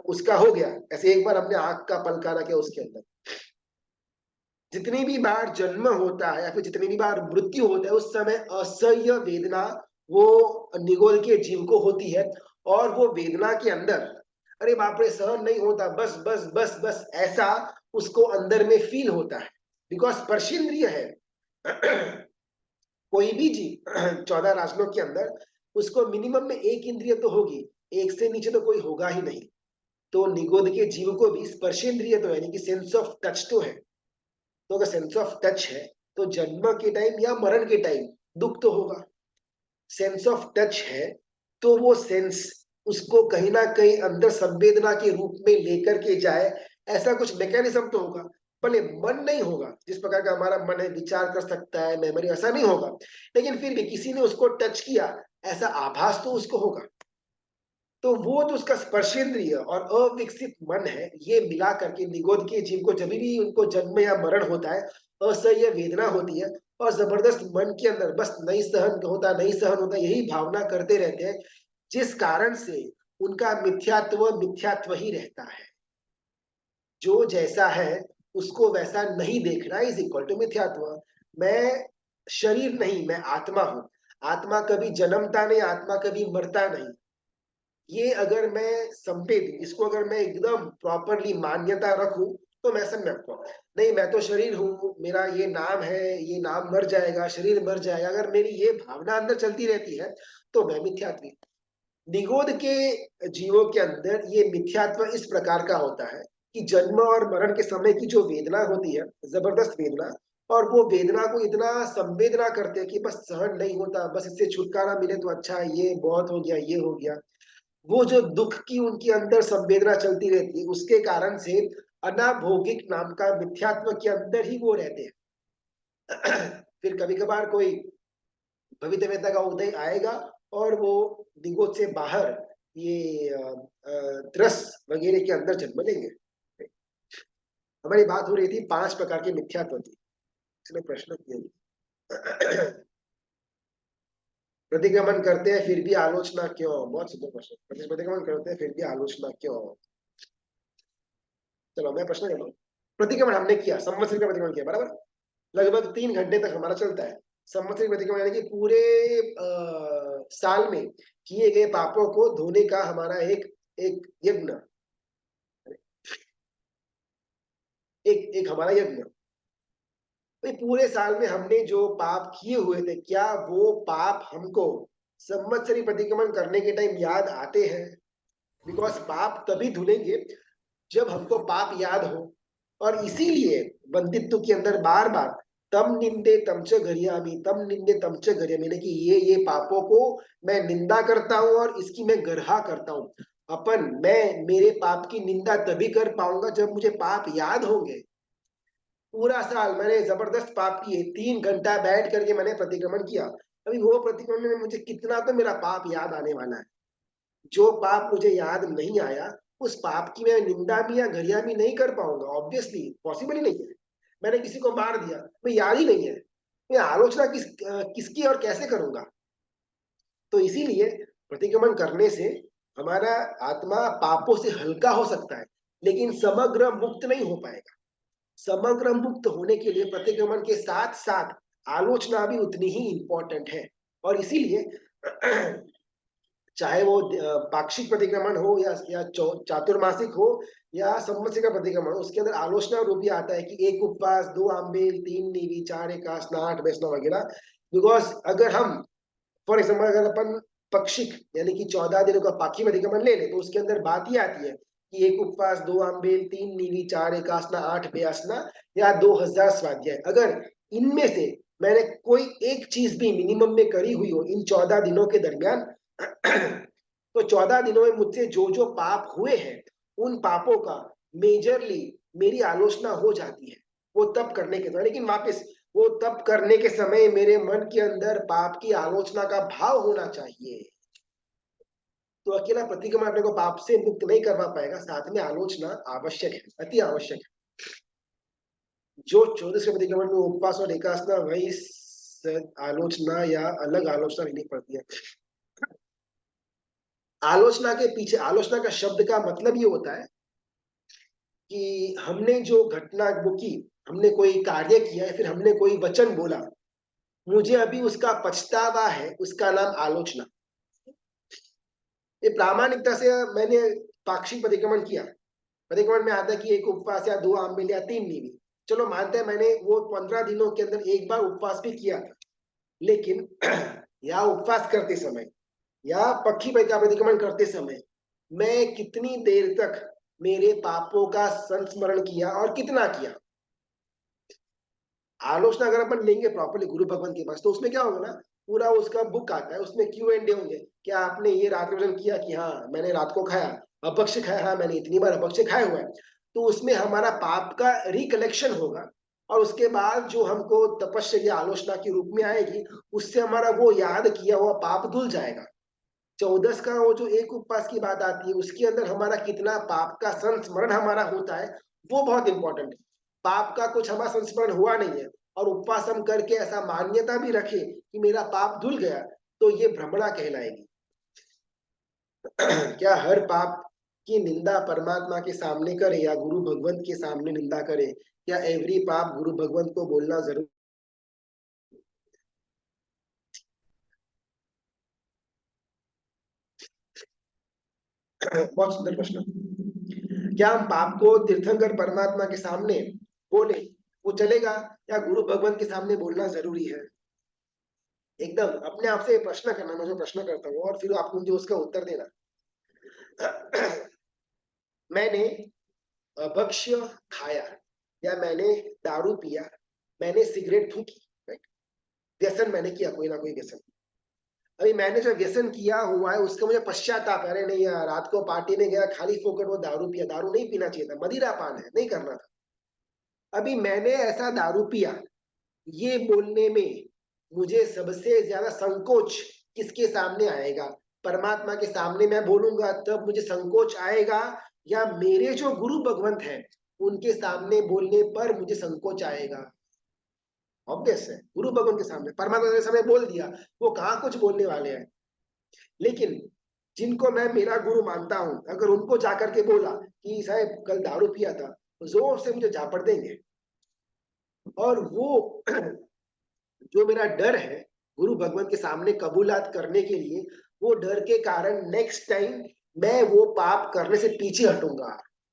उसका हो गया। ऐसे एक बार हमने आंख का पलकारा किया, उसके अंदर जितनी भी बार जन्म होता है या फिर जितनी भी बार मृत्यु होता है, उस समय असह्य वेदना वो निगोद के जीव को होती है। और वो वेदना के अंदर अरे बाप रे सहन नहीं होता, बस बस बस बस, ऐसा उसको अंदर में फील होता है। बिकॉज स्पर्शेंद्रिय है। कोई भी जीव 14 राशनों के अंदर उसको मिनिमम में 1 इंद्रिय तो होगी, 1 से नीचे तो कोई होगा ही नहीं। तो निगोद के जीव को भी स्पर्शेंद्रिय तो यानी कि सेंस ऑफ टच तो है। तो अगर सेंस ऑफ टच है तो जन्म के टाइम या मरण के टाइम दुख तो होगा। सेंस ऑफ टच है तो वो सेंस उसको कहीं ना कहीं अंदर संवेदना के रूप में लेकर के जाए, ऐसा कुछ मैकेनिज्म तो होगा। भले मन नहीं होगा, जिस प्रकार का हमारा मन है विचार कर सकता है, मेमोरी, ऐसा नहीं होगा, लेकिन फिर भी किसी ने उसको टच किया ऐसा आभास तो उसको होगा। तो वो जो उसका स्पर्शेंद्रिय और अविकसित मन है, ये मिला करके निगोद के जीव को जब भी उनको जन्म या मरण होता है, असह्य वेदना होती है और जबरदस्त मन के अंदर बस नहीं सहन होता, नहीं सहन होता, यही भावना करते रहते हैं, जिस कारण से उनका मिथ्यात्व मिथ्यात्व ही रहता है। जो जैसा है उसको वैसा नहीं देखना इज इक्वल टू मिथ्यात्व। मैं शरीर नहीं, मैं आत्मा हूँ। आत्मा कभी जन्मता नहीं, आत्मा कभी मरता नहीं। ये अगर मैं संवेद, इसको अगर मैं एकदम प्रॉपरली मान्यता रखूं तो मैं सम्यक हूँ। नहीं, मैं तो शरीर हूँ, मेरा ये नाम है, ये नाम मर जाएगा, शरीर मर जाएगा, अगर मेरी ये भावना अंदर चलती रहती है तो मैं मिथ्यात्वी। निगोद के जीवों के अंदर ये मिथ्यात्व इस प्रकार का होता है कि जन्म और मरण के समय की जो वेदना होती है, जबरदस्त वेदना, और वो वेदना को इतना संवेदना करते हैं कि बस सहन नहीं होता, बस इससे छुटकारा मिले तो अच्छा, ये बहुत हो गया, ये हो गया। वो जो दुख की उनके अंदर संवेदना चलती रहती है, उसके कारण से अनाभोगिक नाम का मिथ्यात्व के अंदर ही वो रहते हैं। फिर कभी कभार कोई भवितव्यता का उदय आएगा और वो निगोद से बाहर ये त्रस वगैरह के अंदर जन्म लेंगे। हमारी बात हो रही थी 5 प्रकार के मिथ्यात्व की। इसने प्रश्न किया, प्रतिक्रमण करते हैं फिर भी आलोचना क्यों? बहुत सुंदर प्रश्न। प्रतिक्रमण करते हैं फिर भी आलोचना क्यों? चलो मैं प्रश्न कर लूं। प्रतिक्रमण हमने किया, संवत्सर का प्रतिक्रमण किया, बराबर। लगभग 3 घंटे तक हमारा चलता है संवत्सरिक प्रतिक्रमण, यानी कि पूरे साल में किए गए पापों को धोने का हमारा एक एक यज्ञ, एक हमारा यज्ञ। तो पूरे साल में हमने जो पाप किए हुए थे, क्या वो पाप हमको संवत्सरी प्रतिक्रमण करने के टाइम याद आते हैं? बिकॉज पाप तभी धुलेंगे जब हमको पाप याद हो। और इसीलिए बंदित्व के अंदर बार बार तम निंदे तमच घरियामी, तम निंदे तमच घरियामी, यानी कि ये पापों को मैं निंदा करता हूं और इसकी मैं गर्हा करता हूं। मैं मेरे पाप की निंदा तभी कर पाऊंगा जब मुझे पाप याद होंगे। पूरा साल मैंने जबरदस्त पाप किए, 3 घंटा बैठ करके मैंने प्रतिक्रमण किया, अभी वो प्रतिक्रमण में मुझे कितना तो मेरा पाप याद आने वाला है। जो पाप मुझे याद नहीं आया, उस पाप की मैं निंदा भी या गरिया भी नहीं कर पाऊंगा। ऑब्वियसली पॉसिबल ही नहीं है। मैंने किसी को मार दिया, मैं याद ही नहीं है, मैं आलोचना किसकी और कैसे करूंगा? तो इसीलिए प्रतिक्रमण करने से हमारा आत्मा पापों से हल्का हो सकता है, लेकिन समग्र मुक्त नहीं हो पाएगा। समग्र मुक्त होने के लिए प्रतिक्रमण के साथ साथ आलोचना भी उतनी ही इंपॉर्टेंट है। और इसीलिए चाहे वो पाक्षिक प्रतिक्रमण हो या चातुर्मासिक हो या संवत्सरिक प्रतिक्रमण, उसके अंदर आलोचना रूप भी आता है कि 1 उपवास, 2 आंबेल, 3 नीवी, 4 एकासना, 8 वैष्णव वगैरह। बिकॉज अगर हम फॉर एग्जाम्पल अगर अपन पक्षिक यानी कि 14 दिनों का पाक्षिक प्रतिक्रमण ले ले, तो उसके अंदर बात ही आती है कि 1 उपवास, 2 आंबेल, 3 नीवी, 4 एकासना, 8 व्यासना या 2000 स्वाध्याय, अगर इनमें से मैंने कोई एक चीज भी मिनिमम में करी हुई हो इन 14 दिनों के दरमियान, तो 14 दिनों में मुझसे जो जो पाप हुए हैं, उन पापों का मेजरली मेरी आलोचना हो जाती है वो तब करने के समय। लेकिन वापस वो तब करने के समय मेरे मन के अंदर पाप की आलोचना का भाव होना चाहिए। तो अकेला प्रतिक्रमण अपने को पाप से मुक्त नहीं करवा पाएगा, साथ में आलोचना आवश्यक है, अति आवश्यक है। जो 14 प्रतिक्रमण में उपवास और एकासना, वही आलोचना या अलग आलोचना लेनी पड़ती है। आलोचना के पीछे, आलोचना का शब्द का मतलब ये होता है कि हमने जो घटना वो की, हमने कोई कार्य किया है, फिर हमने कोई वचन बोला, मुझे अभी उसका पछतावा है, उसका नाम आलोचना। ये प्रामाणिकता से मैंने पाक्षिक प्रतिक्रमण किया, प्रतिक्रमण में आता है कि 1 उपवास या 2 आंबेल या 3 नीवी, चलो मानते हैं मैंने वो 15 दिनों के अंदर एक बार उपवास भी किया था, लेकिन या उपवास करते समय या पक्षी का प्रतिक्रमण करते समय मैं कितनी देर तक मेरे पापों का संस्मरण किया और कितना किया। आलोचना अगर अपन लेंगे प्रॉपर्ली गुरु भगवान के पास, तो उसमें क्या होगा ना, पूरा उसका बुक आता है, उसमें Q&A होंगे, क्या आपने ये रात में भोजन किया? कि हाँ मैंने रात को खाया। अपक्ष खाया? हाँ मैंने इतनी बार अपक्ष खाया हुआ है। तो उसमें हमारा पाप का रिकलेक्शन होगा, और उसके बाद जो हमको तपस्या आलोचना के रूप में आएगी, उससे हमारा वो याद किया हुआ पाप धुल जाएगा। 14 का वो जो 1 उपवास की बात आती है, उसके अंदर हमारा कितना पाप का संस्मरण हमारा होता है, वो बहुत इंपॉर्टेंट है। पाप का कुछ हमारा संस्मरण हुआ नहीं है और उपवास हम करके ऐसा मान्यता भी रखे कि मेरा पाप धुल गया, तो ये भ्रमणा कहलाएगी। क्या हर पाप की निंदा परमात्मा के सामने करे या गुरु भगवंत के सामने निंदा करे? क्या एवरी पाप गुरु भगवंत को बोलना जरूर? बहुत सुंदर प्रश्न। क्या हम पाप को तीर्थंकर परमात्मा के सामने बोले वो चलेगा, या गुरु भगवान के सामने बोलना जरूरी है? एकदम अपने आप से प्रश्न करना, मैं जो प्रश्न करता हूँ, और फिर आपको मुझे उसका उत्तर देना। मैंने भक्ष्य खाया, या मैंने दारू पिया, मैंने सिगरेट फूकी, राइट? व्यसन मैंने किया, कोई ना कोई व्यसन। अभी मैंने जो व्यसन किया हुआ है उसका मुझे पश्चाताप, अरे नहीं यार, रात को पार्टी में गया, खाली फोकट वो दारू पिया, दारू नहीं पीना चाहिए था, मदिरा पान है, नहीं करना था। अभी मैंने ऐसा दारू पिया, ये बोलने में मुझे सबसे ज्यादा संकोच किसके सामने आएगा? परमात्मा के सामने मैं बोलूंगा तब मुझे संकोच आएगा, या मेरे जो गुरु भगवंत हैं उनके सामने बोलने पर मुझे संकोच आएगा? ऑब्वियस है, गुरु भगवान के सामने, परमात्मा के सामने बोल दिया, वो कहाँ कुछ बोलने वाले हैं। लेकिन जिनको मैं मेरा गुरु मानता हूं, अगर उनको जाकर के बोला कि साहब कल दारू पिया था, तो जोर से मुझे झापड़ देंगे। और वो जो मेरा डर है गुरु भगवान के सामने कबूलात करने के लिए, वो डर के कारण नेक्स्ट टाइम मैं वो पाप करने से पीछे हटूंगा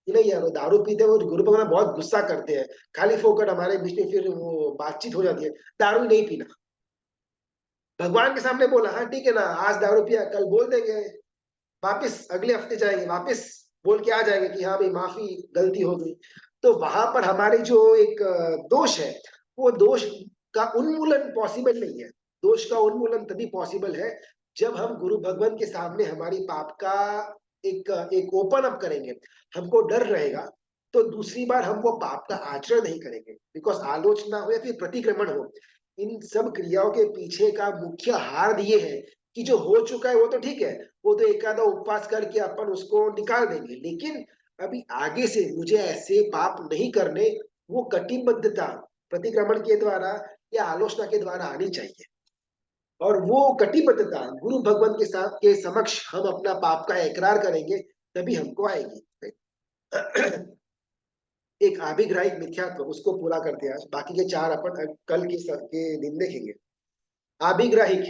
कि नहीं यार, वो दारू पीते हैं, वो गुरु भगवान बहुत गुस्सा करते हैं, खाली फोकट हमारे बीच में फिर वो बातचीत हो जाती है, दारू नहीं पीना। भगवान के सामने बोला, हाँ ठीक है ना, आज दारू पिया, कल बोल देंगे, वापिस अगले हफ्ते जाएंगे, वापिस बोल के आ जाएंगे कि हाँ भाई माफी, गलती हो गई। तो वहां पर हमारी जो एक दोष है, वो दोष का उन्मूलन पॉसिबल नहीं है। दोष का उन्मूलन तभी पॉसिबल है जब हम गुरु भगवान के सामने हमारी पाप का एक ओपन अप करेंगे, हमको डर रहेगा, तो दूसरी बार हम वो पाप का आचरण नहीं करेंगे। बिकॉज आलोचना हो या फिर प्रतिक्रमण हो, इन सब क्रियाओं के पीछे का मुख्य हार्द ये है कि जो हो चुका है वो तो ठीक है, वो तो एक आधा उपवास करके अपन उसको निकाल देंगे, लेकिन अभी आगे से मुझे ऐसे पाप नहीं करने, वो कटिबद्धता प्रतिक्रमण के द्वारा या आलोचना के द्वारा आनी चाहिए। और वो कटिबद्धता गुरु भगवान के साथ के समक्ष हम अपना पाप का इकरार करेंगे, तभी हमको आएगी। एक आभिग्राहिक मिथ्यात्व, उसको पूरा करते हैं आज, बाकी के चार अपन कल के दिन देखेंगे। आभिग्राहिक,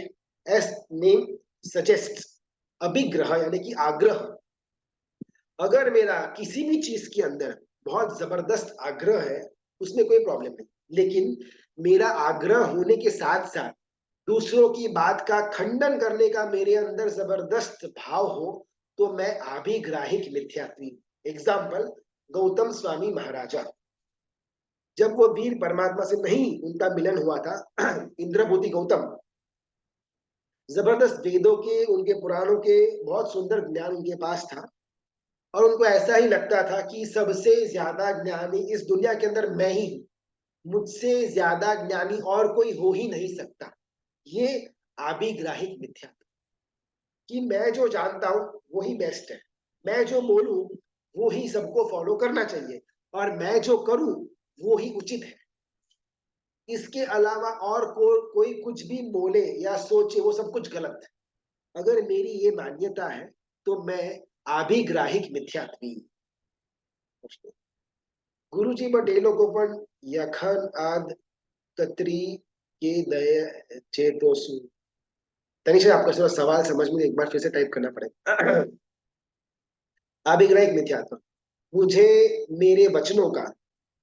एस नेम सजेस्ट, अभिग्रह यानी कि आग्रह। अगर मेरा किसी भी चीज के अंदर बहुत जबरदस्त आग्रह है, उसमें कोई प्रॉब्लम नहीं, लेकिन मेरा आग्रह होने के साथ साथ दूसरों की बात का खंडन करने का मेरे अंदर जबरदस्त भाव हो, तो मैं आभिग्राहिक मिथ्यात्वी। एग्जाम्पल, गौतम स्वामी महाराजा, जब वो वीर परमात्मा से नहीं उनका मिलन हुआ था, इंद्रभूति गौतम, जबरदस्त वेदों के, उनके पुराणों के बहुत सुंदर ज्ञान उनके पास था, और उनको ऐसा ही लगता था कि सबसे ज्यादा ज्ञानी इस दुनिया के अंदर मैं ही हूं, मुझसे ज्यादा ज्ञानी और कोई हो ही नहीं सकता। ये आभिग्राहिक मिथ्या, कि मैं जो जानता हूं वो ही बेस्ट है, मैं जो बोलूं वो ही सबको फॉलो करना चाहिए, और मैं जो करूं वो ही उचित है। इसके अलावा और कोई कुछ भी बोले या सोचे, वो सब कुछ गलत है। अगर मेरी ये मान्यता है तो मैं आभिग्राहिक मिथ्यात्वी। गुरुजी बटेलो को पण यखन आद कतरी के दय चेतोसु। तनिषा, आपका थोड़ा सवाल समझ में एक बार फिर से टाइप करना पड़ेगा। आभिग्राहिक मिथ्यात्व, मुझे मेरे वचनों का,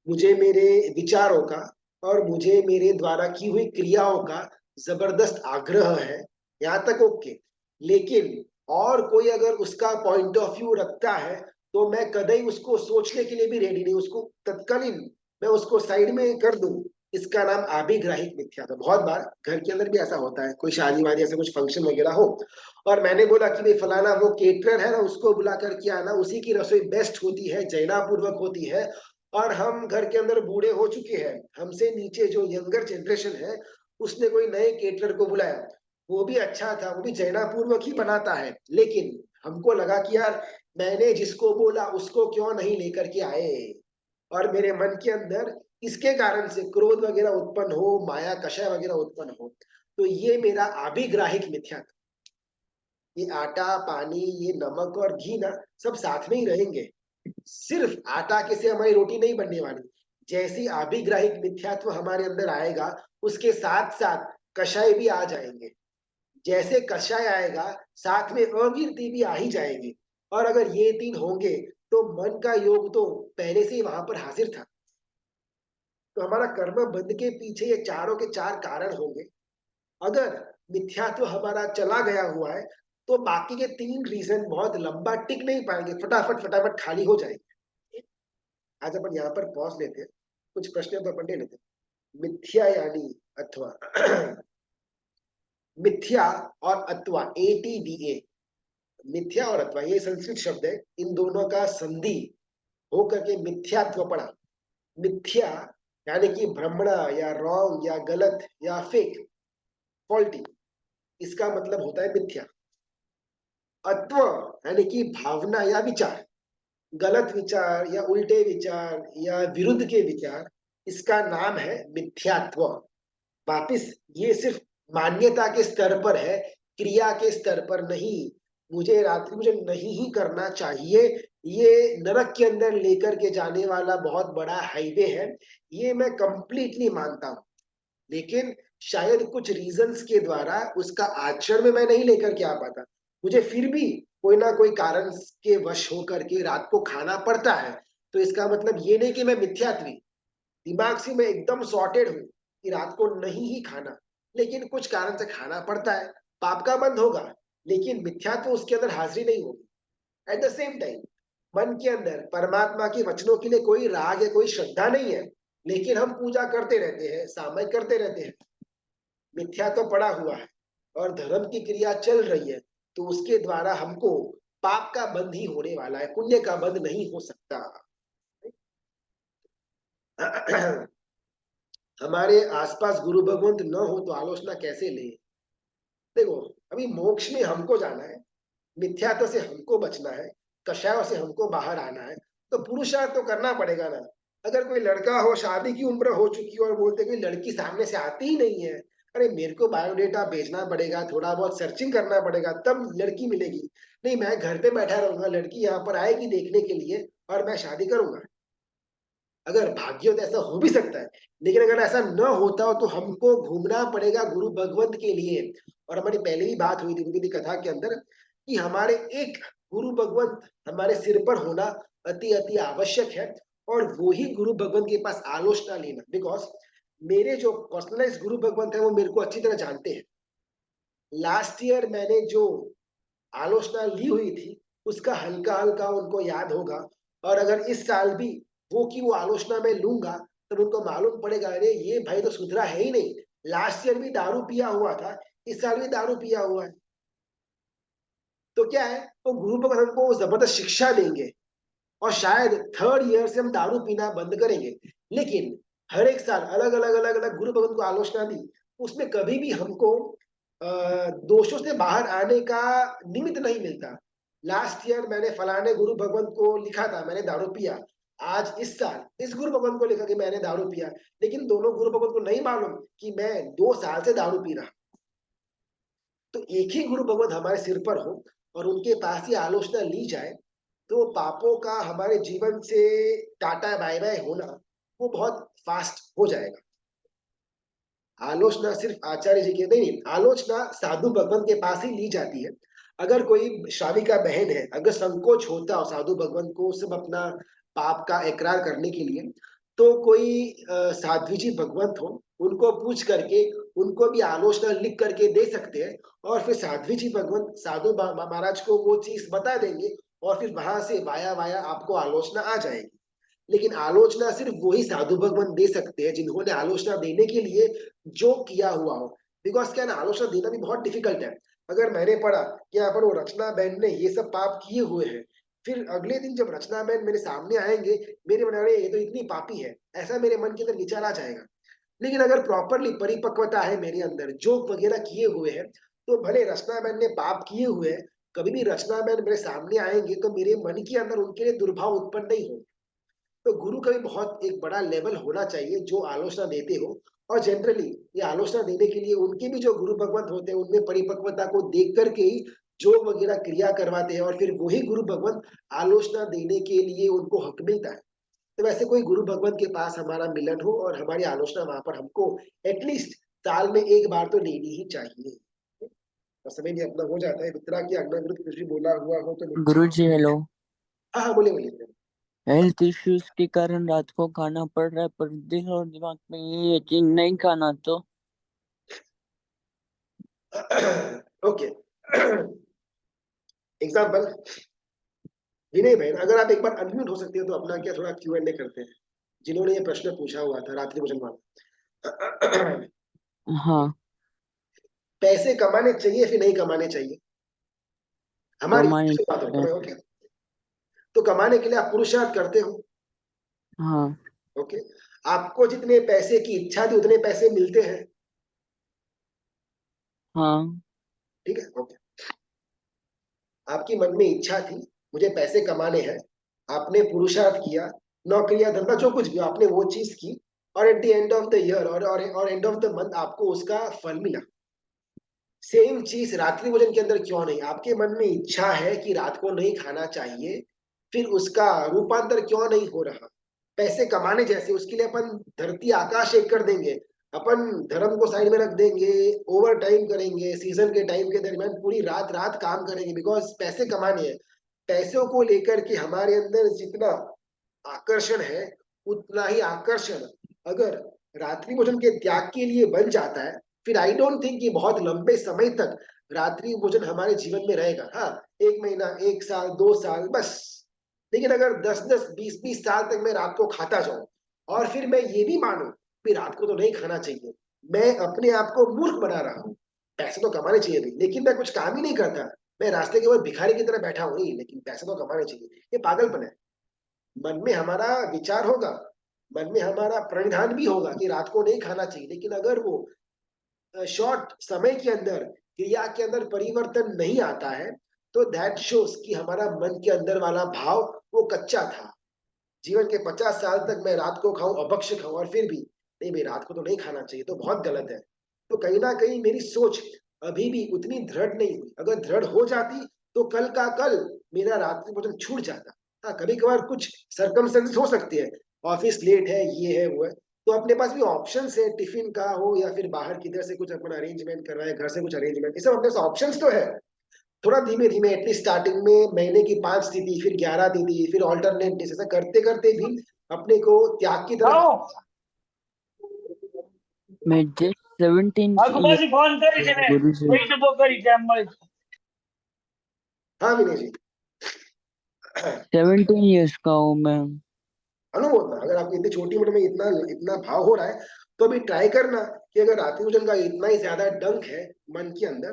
मुझे मेरे विचारों का, और मुझे मेरे द्वारा की हुई क्रियाओं का जबरदस्त आग्रह है, यहाँ तक ओके। लेकिन और कोई अगर उसका पॉइंट ऑफ व्यू रखता है, तो मैं कदई उसको सोचने के लिए भी रेडी नहीं, उसको तत्कालीन मैं उसको साइड में कर दूं। इसका नाम आभिग्राहिक मिथ्यात्व। बहुत बार घर के अंदर भी ऐसा होता है, कोई शादी वादी ऐसा कुछ फंक्शन वगैरह हो, और मैंने बोला कि भाई फलाना वो केटरर है ना, उसको बुला करके आना, उसी की रसोई बेस्ट होती है, जैनापूर्वक होती है, और हम घर के अंदर बूढ़े हो चुके हैं, हमसे नीचे जो यंगर जनरेशन है, उसने कोई नए केटरर को बुलाया, वो भी अच्छा था, वो भी जैनापूर्वक ही बनाता है, लेकिन हमको लगा कि यार मैंने जिसको बोला उसको क्यों नहीं लेकर के आए, और मेरे मन के अंदर इसके कारण से क्रोध वगैरह उत्पन्न हो, माया कषय वगैरह उत्पन्न हो, तो ये मेरा आभिग्राहिक मिथ्या। ये आटा, पानी, ये नमक और घी ना, सब साथ में ही रहेंगे, सिर्फ आटा के से हमारी रोटी नहीं बनने वाली। जैसी आभिग्राहिक मिथ्यात्व हमारे अंदर आएगा, उसके साथ साथ कषाय भी आ जाएंगे। जैसे कषाय आएगा, साथ में अवीरती भी आ ही जाएगी। और अगर ये 3 होंगे तो मन का योग तो पहले से ही वहां पर हाजिर था। तो हमारा कर्म बंध के पीछे ये चारों के 4 कारण होंगे। अगर मिथ्यात्व हमारा चला गया हुआ है तो बाकी के 3 रीजन बहुत लंबा टिक नहीं पाएंगे, फटाफट फटाफट खाली हो जाएंगे। आज अपन यहाँ पर पॉज लेते हैं, कुछ प्रश्न तो अपन ले लेते हैं। मिथ्या यानी अथवा मिथ्या और अथवा, ATVA, मिथ्या और अथवा ये संस्कृत शब्द है, इन दोनों का संधि होकर के मिथ्यात्व पड़ा। मिथ्या यानी कि भ्रमणा या रॉन्ग या गलत या फेक, फॉल्टी, इसका मतलब होता है मिथ्या। अत्व यानी कि भावना या विचार, गलत विचार या उल्टे विचार या विरुद्ध के विचार, इसका नाम है मिथ्यात्व। वापिस ये सिर्फ मान्यता के स्तर पर है, क्रिया के स्तर पर नहीं। मुझे रात्रि मुझे नहीं ही करना चाहिए, ये नरक के अंदर लेकर के जाने वाला बहुत बड़ा हाईवे है, ये मैं कंप्लीटली मानता हूं। लेकिन शायद कुछ रीजंस के द्वारा उसका आचरण में मैं नहीं लेकर के आ पाता। मुझे फिर भी कोई ना कोई कारण के वश होकर के रात को खाना पड़ता है। तो इसका मतलब ये नहीं कि मैं मिथ्यात्वी, दिमाग से मैं एकदम सॉर्टेड हूं कि रात को नहीं ही खाना, लेकिन कुछ कारण से खाना पड़ता है। पाप का बंध होगा, लेकिन मिथ्यात्व उसके अंदर हाजिरी नहीं होगी। एट द सेम टाइम मन के अंदर परमात्मा के वचनों के लिए कोई राग या कोई श्रद्धा नहीं है, लेकिन हम पूजा करते रहते हैं, सामयिक करते रहते हैं। मिथ्या तो पड़ा हुआ है और धर्म की क्रिया चल रही है, तो उसके द्वारा हमको पाप का बंध ही होने वाला है, पुण्य का बंध नहीं हो सकता। हमारे आसपास गुरु भगवंत न हो तो आलोचना कैसे ले? देखो, अभी मोक्ष में हमको जाना है, मिथ्यात्व से हमको बचना है, कषायों से हमको बाहर आना है, तो पुरुषार्थ तो करना पड़ेगा ना। अगर कोई लड़का हो, शादी की उम्र हो चुकी और बोलते कोई लड़की सामने से आती ही नहीं है, अरे मेरे को बायोडेटा भेजना पड़ेगा, थोड़ा बहुत सर्चिंग करना पड़ेगा, तब लड़की मिलेगी। नहीं, मैं घर पे बैठा रहूंगा, लड़की यहाँ पर आएगी देखने के लिए और मैं शादी करूंगा। अगर भाग्य हो तो ऐसा हो भी सकता है, लेकिन अगर ऐसा न होता हो तो हमको घूमना पड़ेगा गुरु भगवंत के लिए। और हमारी पहले ही बात हुई थी गुरु की कथा के अंदर कि हमारे एक गुरु भगवंत हमारे सिर पर होना अति अति आवश्यक है, और वो ही गुरु भगवंत के पास आलोचना लेना। बिकॉज मेरे जो पर्सनलाइज गुरु भगवंत है वो मेरे को अच्छी तरह जानते हैं। लास्ट ईयर मैंने जो आलोचना ली हुई थी उसका हल्का हल्का उनको याद होगा, और अगर इस साल भी वो आलोचना में लूंगा तब उनको मालूम पड़ेगा, अरे ये भाई तो सुधरा है ही नहीं, लास्ट ईयर भी दारू पिया हुआ था, इस साल भी दारू पिया हुआ है। तो क्या है, तो गुरु भगवान हमको जबरदस्त शिक्षा देंगे और शायद 3rd ईयर से हम दारू पीना बंद करेंगे। लेकिन हर एक साल अलग अलग अलग अलग गुरु भगवान को आलोचना दी, उसमें कभी भी हमको दोषों से बाहर आने का निमित्त नहीं मिलता। लास्ट ईयर मैंने फलाने गुरु भगवंत को लिखा था मैंने दारू पिया, आज इस साल इस गुरु भगवंत को लिखा कि मैंने दारू पिया, लेकिन दोनों गुरु भगवंत को नहीं मालूम कि मैं 2 साल से दारू पी रहा। तो एक ही गुरु भगवंत हमारे सिर पर हो और उनके पास ही आलोचना ली जाए, तो पापों का हमारे जीवन से टाटा बाय बाय होना वो बहुत फास्ट हो जाएगा। आलोचना सिर्फ आचार्य जी की नहीं, आलोचना साधु भगवंत के पास ही ली जाती है। अगर कोई श्राविका बहन है, अगर संकोच होता हो साधु भगवंत को सब अपना पाप का इकरार करने के लिए, तो कोई साध्वी जी भगवंत हो, उनको पूछ करके उनको भी आलोचना लिख करके दे सकते हैं, और फिर साध्वी जी भगवंत साधु महाराज को वो चीज बता देंगे, और फिर वहां से वाया वाया आपको आलोचना आ जाएगी। लेकिन आलोचना सिर्फ वही साधु भगवान दे सकते हैं जिन्होंने आलोचना देने के लिए जो किया हुआ हो। बिकॉज क्या ना, आलोचना देना भी बहुत डिफिकल्ट है। अगर मैंने पढ़ा कि यहाँ पर वो रचना बहन ने ये सब पाप किए हुए हैं, फिर अगले दिन जब रचना बहन मेरे सामने आएंगे, मेरे मन में ये तो इतनी पापी है, ऐसा मेरे मन के अंदर विचार आ जाएगा। लेकिन अगर प्रॉपरली परिपक्वता है मेरे अंदर, जोक वगैरह किए हुए हैं, तो भले रचना बहन ने पाप किए हुए हैं, कभी भी रचना बहन मेरे सामने आएंगे तो मेरे मन के अंदर उनके लिए दुर्भाव उत्पन्न नहीं हो। तो गुरु का भी बहुत एक बड़ा लेवल होना चाहिए जो आलोचना देते हो। और जनरली ये आलोचना देने के लिए उनके भी जो गुरु भगवंत होते हैं उनमें परिपक्वता को देख करके ही जो वगैरह क्रिया करवाते हैं, और फिर वही गुरु भगवंत आलोचना देने के लिए उनको हक मिलता है। तो वैसे कोई गुरु भगवंत के पास हमारा मिलन हो और हमारी आलोचना वहां पर हमको एटलीस्ट साल में एक बार तो लेनी ही चाहिए। और समय भी अपना हो जाता है। मित्रा की आज्ञा विरुद्ध कुछ भी बोला हुआ हो तो गुरुजी हेलो। हाँ बोलिए बोलिए। हेल्थ इश्यूज के कारण रात को खाना पड़ रहा है, पर दिल और दिमाग में ये है कि नहीं खाना तो। ओके एग्जाम्पल, विनय बहन, अगर आप एक बार अनम्यूट हो सकते हो तो अपना क्या थोड़ा Q&A करते हैं, जिन्होंने ये प्रश्न पूछा हुआ था रात्रि भोजन वाला। हाँ, पैसे कमाने चाहिए फिर नहीं कमाने चाहिए, हमारी कमाने बात हो चाहिए। ओके। तो कमाने के लिए आप पुरुषार्थ करते हो, हाँ ओके। आपको जितने पैसे की इच्छा थी उतने पैसे मिलते हैं, हाँ ठीक है ओके। आपकी मन में इच्छा थी मुझे पैसे कमाने हैं, आपने पुरुषार्थ किया, नौकरी या धंधा जो कुछ भी आपने वो चीज की, और at the end of the year और एंड ऑफ द मंथ आपको उसका फल मिला। सेम चीज रात्रि भोजन के अंदर क्यों नहीं? आपके मन में इच्छा है कि रात को नहीं खाना चाहिए, फिर उसका रूपांतर क्यों नहीं हो रहा? पैसे कमाने जैसे उसके लिए अपन धरती आकाश एक कर देंगे, अपन धर्म को साइड में रख देंगे, ओवर टाइम करेंगे, सीजन के टाइम के दरमियान पूरी रात रात काम करेंगे, बिकॉज पैसे कमाने हैं। पैसों को लेकर के हमारे अंदर जितना आकर्षण है उतना ही आकर्षण अगर रात्रि भोजन के त्याग के लिए बन जाता है, फिर आई डोंट थिंक कि बहुत लंबे समय तक रात्रि भोजन हमारे जीवन में रहेगा। हाँ, 1 महीना, 1 साल, 2 साल बस। लेकिन अगर 10-10, 20-20 साल तक मैं रात को खाता जाऊं और फिर मैं ये भी मानूं कि रात को तो नहीं खाना चाहिए, मैं अपने आप को मूर्ख बना रहा हूँ। पैसे तो कमाने चाहिए भी, लेकिन मैं कुछ काम ही नहीं करता, मैं रास्ते के ऊपर भिखारी की तरह बैठा हूँ, नहीं लेकिन पैसे तो कमाने चाहिए, ये पागलपन है। मन में हमारा विचार होगा, मन में हमारा प्रणिधान भी होगा कि रात को नहीं खाना चाहिए, लेकिन अगर वो शॉर्ट समय के अंदर क्रिया के अंदर परिवर्तन नहीं आता है तो दैट शोज कि हमारा मन के अंदर वाला भाव वो कच्चा था। जीवन के 50 साल तक मैं रात को खाऊं, अभक्ष्य खाऊं, और फिर भी नहीं भाई रात को तो नहीं खाना चाहिए, तो बहुत गलत है। तो कहीं ना कहीं मेरी सोच अभी भी उतनी दृढ़ नहीं हुई। अगर दृढ़ हो जाती तो कल का कल मेरा रात्रि भोजन छूट जाता। हाँ, कभी कभार कुछ सरकमस्टेंसेस हो सकते हैं, ऑफिस लेट है, ये है वो है, तो अपने पास भी ऑप्शन है, टिफिन का हो या फिर बाहर किधर से कुछ अपन अरेंजमेंट करवाए, घर से कुछ अरेंजमेंट, ये सब अपने पास ऑप्शन तो है। थोड़ा धीमे धीमे एटलीस्ट स्टार्टिंग में महीने की 5 दी थी, फिर 11 दी थी, फिर ऑल्टरनेट डेज, ऐसा करते करते भी अपने को त्याग की तरफ। मैं जस्ट 17 गुरुजी। हाँ विनय जी 17 years का हूँ मैं। अनुमोदना, अगर आपको इतनी छोटी उम्र में इतना इतना भाव हो रहा है तो अभी ट्राई करना कि अगर रात्रि भोजन का इतना ही ज्यादा डंक है मन के अंदर,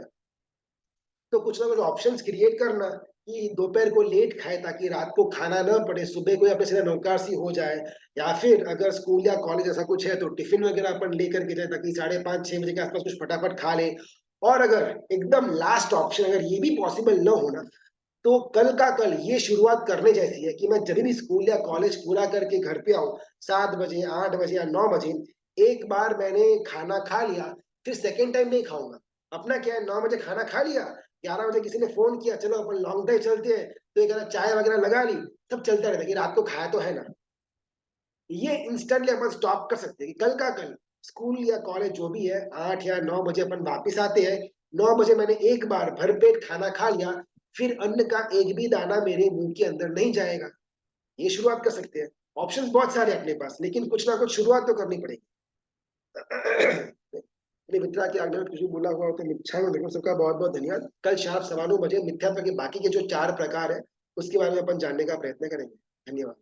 तो कुछ ना कुछ ऑप्शंस क्रिएट करना कि दोपहर को लेट खाए ताकि रात को खाना ना पड़े, सुबह को अपने सीधा नौकरसी हो जाए, या फिर अगर स्कूल या कॉलेज ऐसा कुछ है तो टिफिन वगैरह अपन लेकर के जाए ताकि 5:30-6 बजे के आसपास कुछ फटाफट खा ले। और अगर एकदम लास्ट ऑप्शन अगर ये भी पॉसिबल न होना तो कल का कल ये शुरुआत करने जैसी है कि मैं जब भी स्कूल या कॉलेज पूरा करके घर पे आऊं 7 बजे, 8 बजे या 9 बजे, एक बार मैंने खाना खा लिया, फिर सेकेंड टाइम नहीं खाऊंगा। अपना क्या है, 9 बजे खाना खा लिया, 11 बजे किसी ने फोन किया चलो अपन लॉन्ग ड्राइव चलते हैं, तो एक चाय वगैरह लगा ली, सब चलता रहता है कि रात को खाया तो है ना। ये इंस्टेंटली अपन स्टॉप कर सकते हैं कि कल का कल स्कूल या कॉलेज जो भी है 8 या 9 बजे अपन वापिस आते हैं, 9 बजे मैंने एक बार भरपेट खाना खा लिया, फिर अन्न का एक भी दाना मेरे मुंह के अंदर नहीं जाएगा। ये शुरुआत कर सकते हैं। ऑप्शंस बहुत सारे अपने पास, लेकिन कुछ ना कुछ शुरुआत तो करनी पड़ेगी। अपने मित्रा की आज्ञा में कुछ भी बोला हुआ हो तो मिथ्या में देखो, सबका बहुत बहुत धन्यवाद। कल शाम 9:15 बजे मिथ्यात्व के बाकी के जो 4 प्रकार है उसके बारे में अपन जानने का प्रयत्न करेंगे। धन्यवाद।